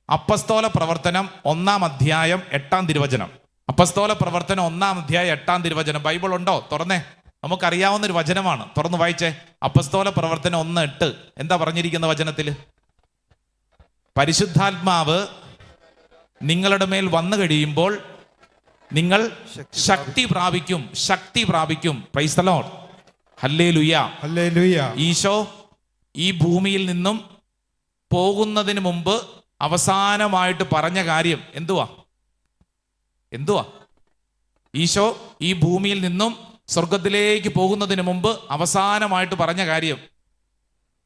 അപ്പസ്തോല പ്രവർത്തനം 1-ാം അധ്യായം 8-ാം തിരുവചനം. അപ്പസ്തോല പ്രവർത്തനം 1-ാം അധ്യായം 8-ാം തിരുവചനം. ബൈബിൾ ഉണ്ടോ? തുറന്നേ, നമുക്കറിയാവുന്നൊരു വചനമാണ്. തുറന്ന് വായിച്ചേ. അപ്പസ്തോല പ്രവർത്തനം 1:8. എന്താ പറഞ്ഞിരിക്കുന്ന വചനത്തിൽ? പരിശുദ്ധാത്മാവ് നിങ്ങളുടെ മേൽ വന്നു കഴിയുമ്പോൾ നിങ്ങൾ ശക്തി പ്രാപിക്കും. ശക്തി പ്രാപിക്കും. Praise the Lord. Hallelujah, hallelujah. Eesho ഈ ഭൂമിയിൽ നിന്നും പോകുന്നതിന് മുമ്പ് അവസാനമായിട്ട് പറഞ്ഞ കാര്യം എന്തുവാ? ഈശോ ഈ ഭൂമിയിൽ നിന്നും സ്വർഗത്തിലേക്ക് പോകുന്നതിന് മുമ്പ് അവസാനമായിട്ട് പറഞ്ഞ കാര്യം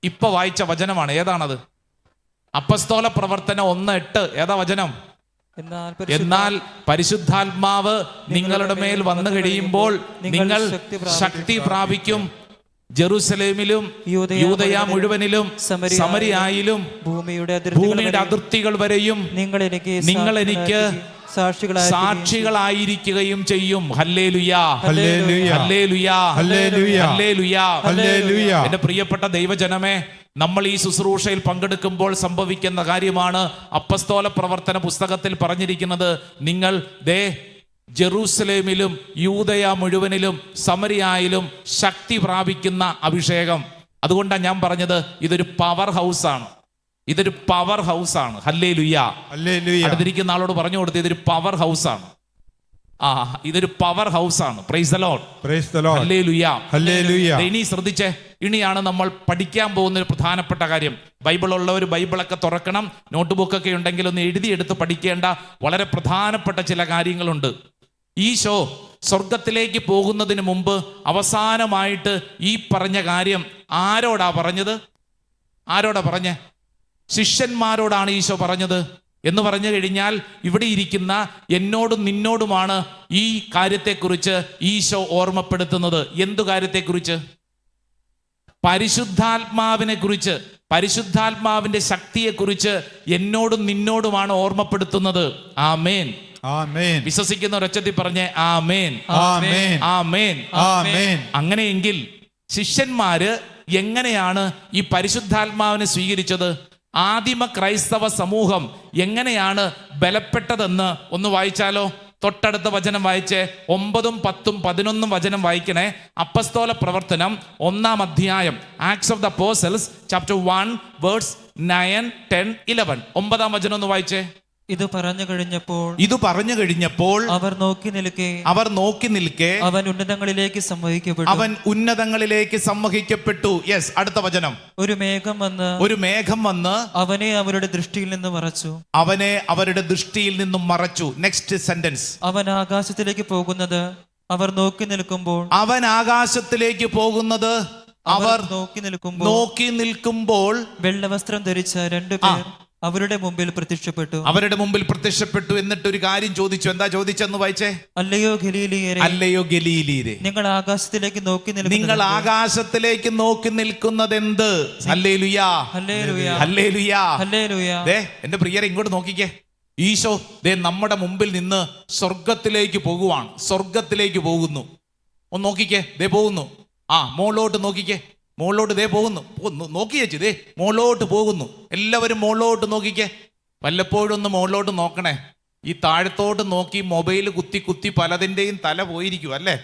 ഇപ്പൊ വായിച്ച വചനമാണ്. ഏതാണത്? അപ്പസ്തോല പ്രവർത്തനം 1:8. ഏതാ വചനം? എന്നാൽ പരിശുദ്ധാത്മാവ് നിങ്ങളുടെ മേൽ വന്നു കഴിയുമ്പോൾ നിങ്ങൾ ശക്തി പ്രാപിക്കും. ജെറുസലേമിലും യൂദയ മുഴുവനും സമരിയായിലും ഭൂമിയുടെ അതിർത്തികൾ വരെയും നിങ്ങൾ എനിക്ക് സാക്ഷികളായിരിക്കുകയും ചെയ്യും. ഹല്ലേലൂയാ, ഹല്ലേലൂയ, ഹല്ലേലൂയാ, ഹല്ലേലൂയ, ഹല്ലേലൂയാ, ഹല്ലേലൂയ. എന്റെ പ്രിയപ്പെട്ട ദൈവജനമേ, നമ്മൾ ഈ ശുശ്രൂഷയിൽ പങ്കെടുക്കുമ്പോൾ സംഭവിക്കുന്ന കാര്യമാണ് അപ്പസ്തോല പ്രവർത്തന പുസ്തകത്തിൽ പറഞ്ഞിരിക്കുന്നത്. നിങ്ങൾ ജെറൂസലേമിലും യൂദയ മുഴുവനിലും സമരിയായിലും ശക്തി പ്രാപിക്കുന്ന അഭിഷേകം. അതുകൊണ്ടാണ് ഞാൻ പറഞ്ഞത് ഇതൊരു പവർ ഹൗസാണ്. ഇതൊരു പവർ ഹൗസാണ്. ഹല്ലേലൂയാ, ഹല്ലേലൂയ. അടുത്തിരിക്കുന്ന ആളോട് പറഞ്ഞു കൊടുത്ത് ഇതൊരു പവർ ഹൗസാണ്. ഇതൊരു പവർ ഹൗസാണ്. Praise the lord, praise the lord. Hallelujah, hallelujah. ഇനി ശ്രദ്ധിച്ചേ, ഇനിയാണ് നമ്മൾ പഠിക്കാൻ പോകുന്ന ഒരു പ്രധാനപ്പെട്ട കാര്യം. ബൈബിൾ ഉള്ളവർ ബൈബിളൊക്കെ തുറക്കണം. നോട്ട് ബുക്കൊക്കെ ഉണ്ടെങ്കിൽ ഒന്ന് എഴുതിയെടുത്ത് പഠിക്കേണ്ട വളരെ പ്രധാനപ്പെട്ട ചില കാര്യങ്ങളുണ്ട്. ഈശോ സ്വർഗത്തിലേക്ക് പോകുന്നതിന് മുമ്പ് അവസാനമായിട്ട് ഈ പറഞ്ഞ കാര്യം ആരോടാ പറഞ്ഞത്? ആരോടാ പറഞ്ഞേ? ശിഷ്യന്മാരോടാണ് ഈശോ പറഞ്ഞത്. എന്ന് പറഞ്ഞു കഴിഞ്ഞാൽ ഇവിടെ ഇരിക്കുന്ന എന്നോടും നിന്നോടുമാണ് ഈ കാര്യത്തെക്കുറിച്ച് ഈശോ ഓർമ്മപ്പെടുത്തുന്നത്. എന്തു കാര്യത്തെക്കുറിച്ച്? പരിശുദ്ധാത്മാവിനെ കുറിച്ച്, പരിശുദ്ധാത്മാവിന്റെ ശക്തിയെക്കുറിച്ച് എന്നോടും നിന്നോടുമാണ് ഓർമ്മപ്പെടുത്തുന്നത്. ആമേൻ, ആമേൻ. വിശ്വസിക്കുന്ന ഒരൊച്ചത്തിൽ പറഞ്ഞേ ആമേൻ, ആമേൻ, ആമേൻ, ആമേൻ. അങ്ങനെയെങ്കിൽ ശിഷ്യന്മാര് എങ്ങനെയാണ് ഈ പരിശുദ്ധാത്മാവിനെ സ്വീകരിച്ചത്? ആദിമ ക്രൈസ്തവ സമൂഹം എങ്ങനെയാണ് ബലപ്പെട്ടതെന്ന് ഒന്ന് വായിച്ചാലോ? തൊട്ടടുത്ത വചനം വായിച്ചേ. 9, 10, 11 വചനം വായിക്കണേ. അപ്പസ്തോല പ്രവർത്തനം 1-ാം അധ്യായം, Acts of the apostles chapter 1 verse 9, 10, 11. 9-ാം വചനം ഒന്ന് വായിച്ചേ. ഇത് പറഞ്ഞു കഴിഞ്ഞപ്പോൾ അവർ നോക്കി നിൽക്കെ അവൻ ഉന്നതങ്ങളിലേക്ക് സംവഹിക്കപ്പെട്ടു. യെസ്, അടുത്ത വചനം. ഒരു മേഘം വന്ന് അവനെ അവരുടെ ദൃഷ്ടിയിൽ നിന്നും മറച്ചു. Next sentence. അവൻ ആകാശത്തിലേക്ക് പോകുന്നത് അവർ നോക്കി നിൽക്കുമ്പോൾ വെള്ളവസ്ത്രം ധരിച്ച 2 പേർ അവരുടെ മുമ്പിൽ പ്രത്യക്ഷപ്പെട്ടു. എന്നിട്ട് ഒരു കാര്യം ചോദിച്ചു. എന്താ ചോദിച്ചെന്ന് വായിച്ചേ. അല്ലയോ ഗലീലിയരെ, നിങ്ങൾ ആകാശത്തിലേക്ക് നോക്കി നിൽക്കുന്നത് എന്ത്? ഹല്ലേലൂയാ, ഹല്ലേലൂയാ, ഹല്ലേലൂയാ, ഹല്ലേലൂയാ. എന്റെ പ്രിയരെ, ഇങ്ങോട്ട് നോക്കിക്കേ. ഈശോ നമ്മുടെ മുമ്പിൽ നിന്ന് സ്വർഗത്തിലേക്ക് പോകുവാണ്. സ്വർഗത്തിലേക്ക് പോകുന്നു. ഒന്ന് നോക്കിക്കേ, പോകുന്നു. മോളോട്ട് നോക്കിക്കേ. മോളോട്ട് പോകുന്നു. നോക്കി ചേച്ചി, മോളോട്ട് പോകുന്നു. എല്ലാവരും മോളോട്ട് നോക്കിക്കേ. വല്ലപ്പോഴും ഒന്ന് മോളോട്ട് നോക്കണേ. ഈ താഴത്തോട്ട് നോക്കി മൊബൈൽ കുത്തി പലതിൻ്റെയും തല പോയിരിക്കും അല്ലേ?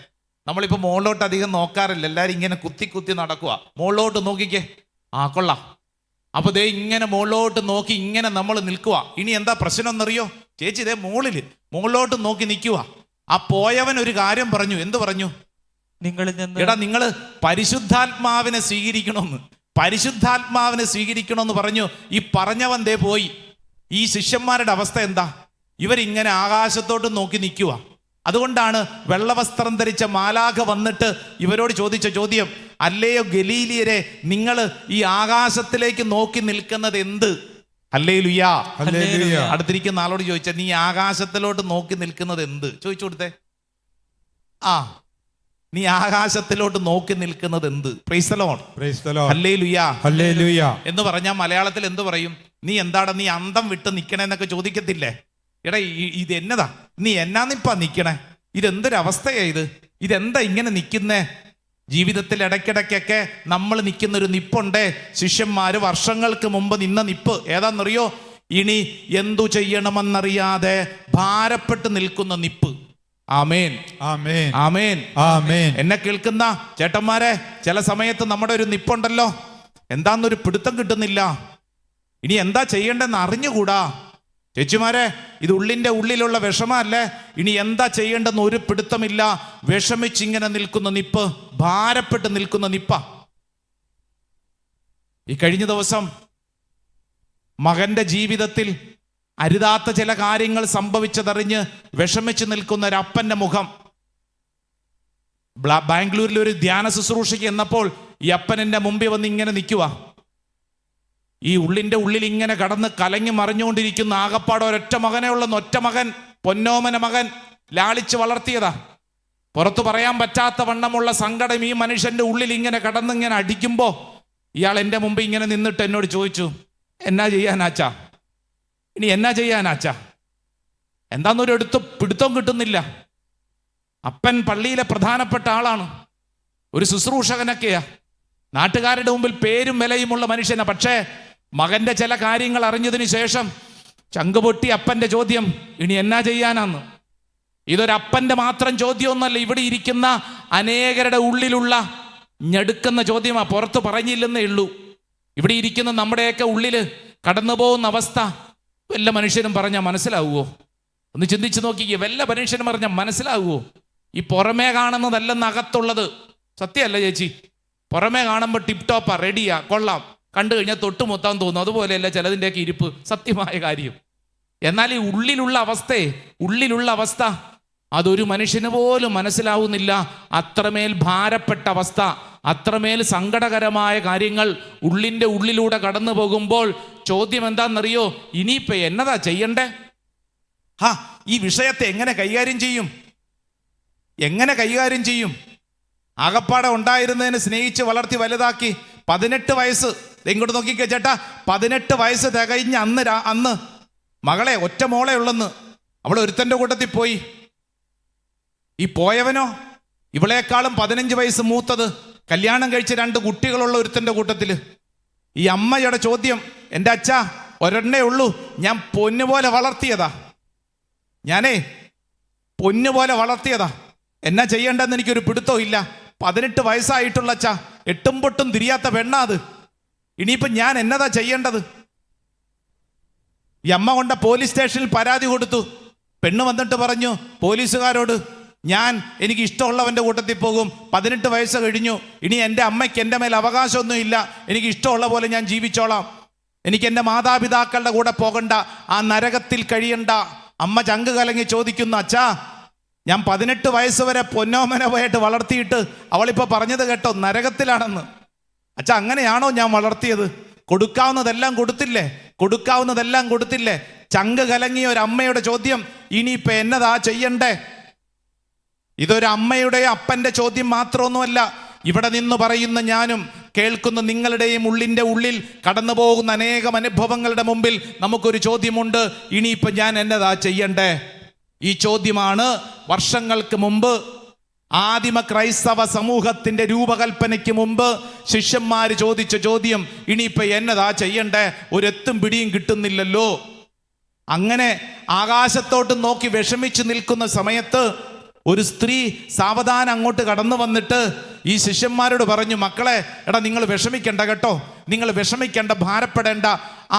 നമ്മളിപ്പോൾ മോളോട്ട് അധികം നോക്കാറില്ല. എല്ലാവരും ഇങ്ങനെ കുത്തി നടക്കുക. മോളോട്ട് നോക്കിക്കേ. കൊള്ളാം. അപ്പൊ ഇങ്ങനെ മോളോട്ട് നോക്കി ഇങ്ങനെ നമ്മൾ നിൽക്കുക. ഇനി എന്താ പ്രശ്നം എന്നറിയോ ചേച്ചി? മോളിലോട്ട് നോക്കി നിൽക്കുക. പോയവൻ ഒരു കാര്യം പറഞ്ഞു. എന്ത് പറഞ്ഞു? നിങ്ങൾ പരിശുദ്ധാത്മാവിനെ സ്വീകരിക്കണമെന്ന് പറഞ്ഞു. ഈ പറഞ്ഞവൻ പോയി. ഈ ശിഷ്യന്മാരുടെ അവസ്ഥ എന്താ? ഇവരിങ്ങനെ ആകാശത്തോട്ട് നോക്കി നിൽക്കുക. അതുകൊണ്ടാണ് വെള്ളവസ്ത്രം ധരിച്ച മാലാഖ വന്നിട്ട് ഇവരോട് ചോദിച്ച ചോദ്യം, അല്ലയോ ഗലീലിയരെ, നിങ്ങൾ ഈ ആകാശത്തിലേക്ക് നോക്കി നിൽക്കുന്നത് എന്ത്? ഹല്ലേലൂയാ, ഹല്ലേലൂയ. അടുത്തിരിക്കുന്ന ആളോട് ചോദിച്ച, നീ ആകാശത്തിലോട്ട് നോക്കി നിൽക്കുന്നത് എന്ത്? ചോദിച്ചു കൊടുത്തേ. നീ ആകാശത്തിലോട്ട് നോക്കി നിൽക്കുന്നത് എന്ത്? Price the lord, praise the lord, hallelujah, hallelujah. എന്ന് പറഞ്ഞാൽ മലയാളത്തിൽ എന്ത് പറയും? നീ എന്താണ്, നീ അന്തം വിട്ട് നിൽക്കണേന്നൊക്കെ ചോദിക്കത്തില്ലേ? എടാ, ഇത് എന്നതാ? നീ എന്നാന്നിപ്പാ നിൽക്കണേ? ഇതെന്തൊരവസ്ഥയാ ഇതെന്താ ഇങ്ങനെ നിൽക്കുന്നേ? ജീവിതത്തിൽ ഇടയ്ക്കിടയ്ക്കൊക്കെ നമ്മൾ നിൽക്കുന്നൊരു നിപ്പുണ്ടേ. ശിഷ്യന്മാര് വർഷങ്ങൾക്ക് മുമ്പ് നിന്ന നിപ്പ് ഏതാണെന്നറിയോ? ഇനി എന്തു ചെയ്യണമെന്നറിയാതെ ഭാരപ്പെട്ട് നിൽക്കുന്ന നിപ്പ്. ആമേൻ, ആമേൻ, ആമേൻ, ആമേൻ. എന്നെ കേൾക്കുന്ന ചേട്ടന്മാരെ, ചില സമയത്ത് നമ്മുടെ ഒരു നിപ്പുണ്ടല്ലോ, എന്താന്നൊരു പിടുത്തം കിട്ടുന്നില്ല, ഇനി എന്താ ചെയ്യേണ്ടെന്ന് അറിഞ്ഞുകൂടാ. ചേച്ചിമാരെ, ഇത് ഉള്ളിൻ്റെ ഉള്ളിലുള്ള വിഷമല്ലേ, ഇനി എന്താ ചെയ്യേണ്ടെന്ന് ഒരു പിടുത്തമില്ല, വിഷമിച്ചിങ്ങനെ നിൽക്കുന്ന നിപ്പ്, ഭാരപ്പെട്ട് നിൽക്കുന്ന നിപ്പ. ഈ കഴിഞ്ഞ ദിവസം മകന്റെ ജീവിതത്തിൽ അരുതാത്ത ചില കാര്യങ്ങൾ സംഭവിച്ചതറിഞ്ഞ് വിഷമിച്ച് നിൽക്കുന്ന ഒരു അപ്പന്റെ മുഖം. ബാംഗ്ലൂരിൽ ഒരു ധ്യാന ശുശ്രൂഷയ്ക്ക് എന്നപ്പോൾ ഈ അപ്പൻ എൻ്റെ മുമ്പിൽ വന്ന് ഇങ്ങനെ നിൽക്കുക. ഈ ഉള്ളിൻ്റെ ഉള്ളിൽ ഇങ്ങനെ കടന്ന് കലങ്ങി മറിഞ്ഞുകൊണ്ടിരിക്കുന്ന ആകപ്പാട് ഒരൊറ്റ മകനേ ഉള്ളെന്ന്, ഒറ്റ മകൻ, പൊന്നോമന മകൻ, ലാളിച്ച് വളർത്തിയതാ. പുറത്തു പറയാൻ പറ്റാത്ത വണ്ണമുള്ള സങ്കടം ഈ മനുഷ്യന്റെ ഉള്ളിൽ ഇങ്ങനെ കടന്നിങ്ങനെ അടിക്കുമ്പോൾ ഇയാൾ എൻ്റെ മുമ്പ് ഇങ്ങനെ നിന്നിട്ട് എന്നോട് ചോദിച്ചു, എന്നാ ചെയ്യാനാച്ചാ, ഇനി എന്നാ ചെയ്യാനാച്ചാ, എന്താന്നൊരു പിടുത്തം കിട്ടുന്നില്ല. അപ്പൻ പള്ളിയിലെ പ്രധാനപ്പെട്ട ആളാണ്, ഒരു ശുശ്രൂഷകനൊക്കെയാ, നാട്ടുകാരുടെ മുമ്പിൽ പേരും വിലയുമുള്ള മനുഷ്യനാ. പക്ഷേ മകന്റെ ചില കാര്യങ്ങൾ അറിഞ്ഞതിന് ശേഷം ചങ്കുപൊട്ടി അപ്പന്റെ ചോദ്യം, ഇനി എന്നാ ചെയ്യാനാന്ന്. ഇതൊരപ്പന്റെ മാത്രം ചോദ്യമൊന്നുമല്ല, ഇവിടെ ഇരിക്കുന്ന അനേകരുടെ ഉള്ളിലുള്ള ഞെടുക്കുന്ന ചോദ്യമാ, പുറത്ത് പറഞ്ഞില്ലെന്നേ ഉള്ളൂ. ഇവിടെ ഇരിക്കുന്ന നമ്മുടെയൊക്കെ ഉള്ളിൽ കടന്നു പോകുന്ന അവസ്ഥ വല്ല മനുഷ്യനും പറഞ്ഞാൽ മനസ്സിലാവുമോ? ഒന്ന് ചിന്തിച്ചു നോക്കിക്കേ, വല്ല മനുഷ്യനും പറഞ്ഞാൽ മനസ്സിലാവുമോ? ഈ പുറമേ കാണുന്നതല്ലെന്ന് അകത്തുള്ളത്. സത്യമല്ല ചേച്ചി? പുറമേ കാണുമ്പോൾ ടിപ് ടോപ്പാ, റെഡിയാ, കൊള്ളാം, കണ്ടു കഴിഞ്ഞാൽ തൊട്ടുമുത്താൻ തോന്നും. അതുപോലെയല്ല ചിലതിൻ്റെയൊക്കെ ഇരിപ്പ്, സത്യമായ കാര്യം. എന്നാൽ ഈ ഉള്ളിലുള്ള അവസ്ഥ അതൊരു മനുഷ്യന് പോലും മനസ്സിലാവുന്നില്ല. അത്രമേൽ ഭാരപ്പെട്ട അവസ്ഥ, അത്രമേൽ സങ്കടകരമായ കാര്യങ്ങൾ ഉള്ളിൻ്റെ ഉള്ളിലൂടെ കടന്നു പോകുമ്പോൾ ചോദ്യം എന്താണെന്നറിയോ? ഇനിയിപ്പോ എന്നതാ ചെയ്യണ്ടേ? ഈ വിഷയത്തെ എങ്ങനെ കൈകാര്യം ചെയ്യും? ആകപ്പാടെ ഉണ്ടായിരുന്നതിന് സ്നേഹിച്ച് വളർത്തി വലുതാക്കി 18 വയസ്സ്, ഇങ്ങോട്ട് നോക്കിക്കേ ചേട്ടാ, 18 വയസ്സ് തികഞ്ഞ അന്ന് മകളെ, ഒറ്റ മോളെ ഉള്ളെന്ന്, അവൾ ഒരുത്തൻ്റെ കൂട്ടത്തിൽ പോയി. ഈ പോയവനോ ഇവളേക്കാളും 15 വയസ്സ് മൂത്തത്, കല്യാണം കഴിച്ച് 2 കുട്ടികളുള്ള ഒരുത്തൻ്റെ കൂട്ടത്തിൽ. ഈ അമ്മയുടെ ചോദ്യം, എൻ്റെ അച്ഛാ ഒരെണ്ണേ ഉള്ളൂ, ഞാൻ പൊന്നുപോലെ വളർത്തിയതാ, എന്നാ ചെയ്യേണ്ടെന്ന് എനിക്കൊരു പിടുത്തവും ഇല്ല. 18 വയസ്സായിട്ടുള്ള അച്ഛാ, എട്ടും പൊട്ടും തിരിയാത്ത പെണ്ണാ അത്, ഇനിയിപ്പം ഞാൻ എന്നതാ ചെയ്യേണ്ടത്? ഈ അമ്മ കൊണ്ട പോലീസ് സ്റ്റേഷനിൽ പരാതി കൊടുത്തു. പെണ്ണ് വന്നിട്ട് പറഞ്ഞു പോലീസുകാരോട്, എനിക്ക് ഇഷ്ടമുള്ളവൻ്റെ കൂട്ടത്തിൽ പോകും, 18 വയസ്സ് കഴിഞ്ഞു, ഇനി എൻ്റെ അമ്മയ്ക്ക് എൻ്റെ മേൽ അവകാശമൊന്നും ഇല്ല, എനിക്ക് ഇഷ്ടമുള്ള പോലെ ഞാൻ ജീവിച്ചോളാം, എനിക്ക് എൻ്റെ മാതാപിതാക്കളുടെ കൂടെ പോകണ്ട, ആ നരകത്തിൽ കഴിയണ്ട. അമ്മ ചങ്ക് കലങ്ങി ചോദിക്കുന്നു, അച്ഛാ ഞാൻ 18 വയസ്സ് വരെ പൊന്നോമനമായിട്ട് വളർത്തിയിട്ട് അവളിപ്പോൾ പറഞ്ഞത് കേട്ടോ നരകത്തിലാണെന്ന്. അച്ഛാ അങ്ങനെയാണോ ഞാൻ വളർത്തിയത്? കൊടുക്കാവുന്നതെല്ലാം കൊടുത്തില്ലേ? ചങ്ക് കലങ്ങിയ ഒരു അമ്മയുടെ ചോദ്യം, ഇനിയിപ്പോൾ എന്നതാ ചെയ്യണ്ടേ? ഇതൊരു അമ്മയുടെയോ അപ്പൻ്റെ ചോദ്യം മാത്രമൊന്നുമല്ല. ഇവിടെ നിന്ന് പറയുന്ന ഞാനും കേൾക്കുന്ന നിങ്ങളുടെയും ഉള്ളിൻ്റെ ഉള്ളിൽ കടന്നു പോകുന്ന അനേകം അനുഭവങ്ങളുടെ മുമ്പിൽ നമുക്കൊരു ചോദ്യമുണ്ട്, ഇനിയിപ്പോൾ ഞാൻ എന്നതാ ചെയ്യണ്ടേ? ഈ ചോദ്യമാണ് വർഷങ്ങൾക്ക് മുമ്പ് ആദിമ ക്രൈസ്തവ സമൂഹത്തിൻ്റെ രൂപകൽപ്പനയ്ക്ക് മുമ്പ് ശിഷ്യന്മാർ ചോദിച്ച ചോദ്യം, ഇനിയിപ്പോൾ എന്നതാ ചെയ്യണ്ടേ? ഒരെത്തും പിടിയും കിട്ടുന്നില്ലല്ലോ. അങ്ങനെ ആകാശത്തോട്ട് നോക്കി വിഷമിച്ച് നിൽക്കുന്ന സമയത്ത് ഒരു സ്ത്രീ സാവധാനം അങ്ങോട്ട് കടന്നു വന്നിട്ട് ഈ ശിഷ്യന്മാരോട് പറഞ്ഞു, മക്കളെ, എടാ നിങ്ങൾ വിഷമിക്കണ്ട കേട്ടോ, നിങ്ങൾ വിഷമിക്കേണ്ട, ഭാരപ്പെടേണ്ട.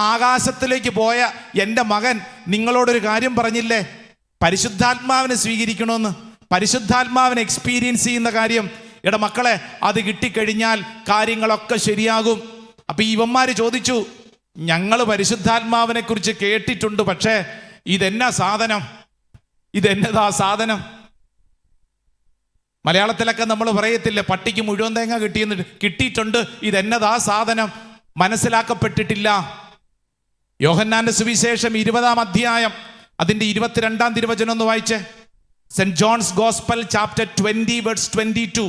ആകാശത്തിലേക്ക് പോയ എൻ്റെ മകൻ നിങ്ങളോടൊരു കാര്യം പറഞ്ഞില്ലേ, പരിശുദ്ധാത്മാവിനെ സ്വീകരിക്കണമെന്ന്, പരിശുദ്ധാത്മാവിനെ എക്സ്പീരിയൻസ് ചെയ്യുന്ന കാര്യം. എടാ മക്കളെ, അത് കിട്ടിക്കഴിഞ്ഞാൽ കാര്യങ്ങളൊക്കെ ശരിയാകും. അപ്പം ഇവന്മാർ ചോദിച്ചു, ഞങ്ങൾ പരിശുദ്ധാത്മാവിനെ കുറിച്ച് കേട്ടിട്ടുണ്ട്, പക്ഷേ ഇതെന്നതാ സാധനം? മലയാളത്തിലൊക്കെ നമ്മൾ പറയത്തില്ലേ, പട്ടിക്ക് മുഴുവൻ തേങ്ങ കിട്ടിയിട്ടുണ്ട്, ഇതെന്നതാ സാധനം? മനസ്സിലാക്കപ്പെട്ടിട്ടില്ല. യോഹന്നാന്റെ സുവിശേഷം 20-ാം അധ്യായം അതിൻ്റെ 22-ാം തിരുവചനം ഒന്ന് വായിച്ചേ. Saint John's gospel chapter 20 verse 22.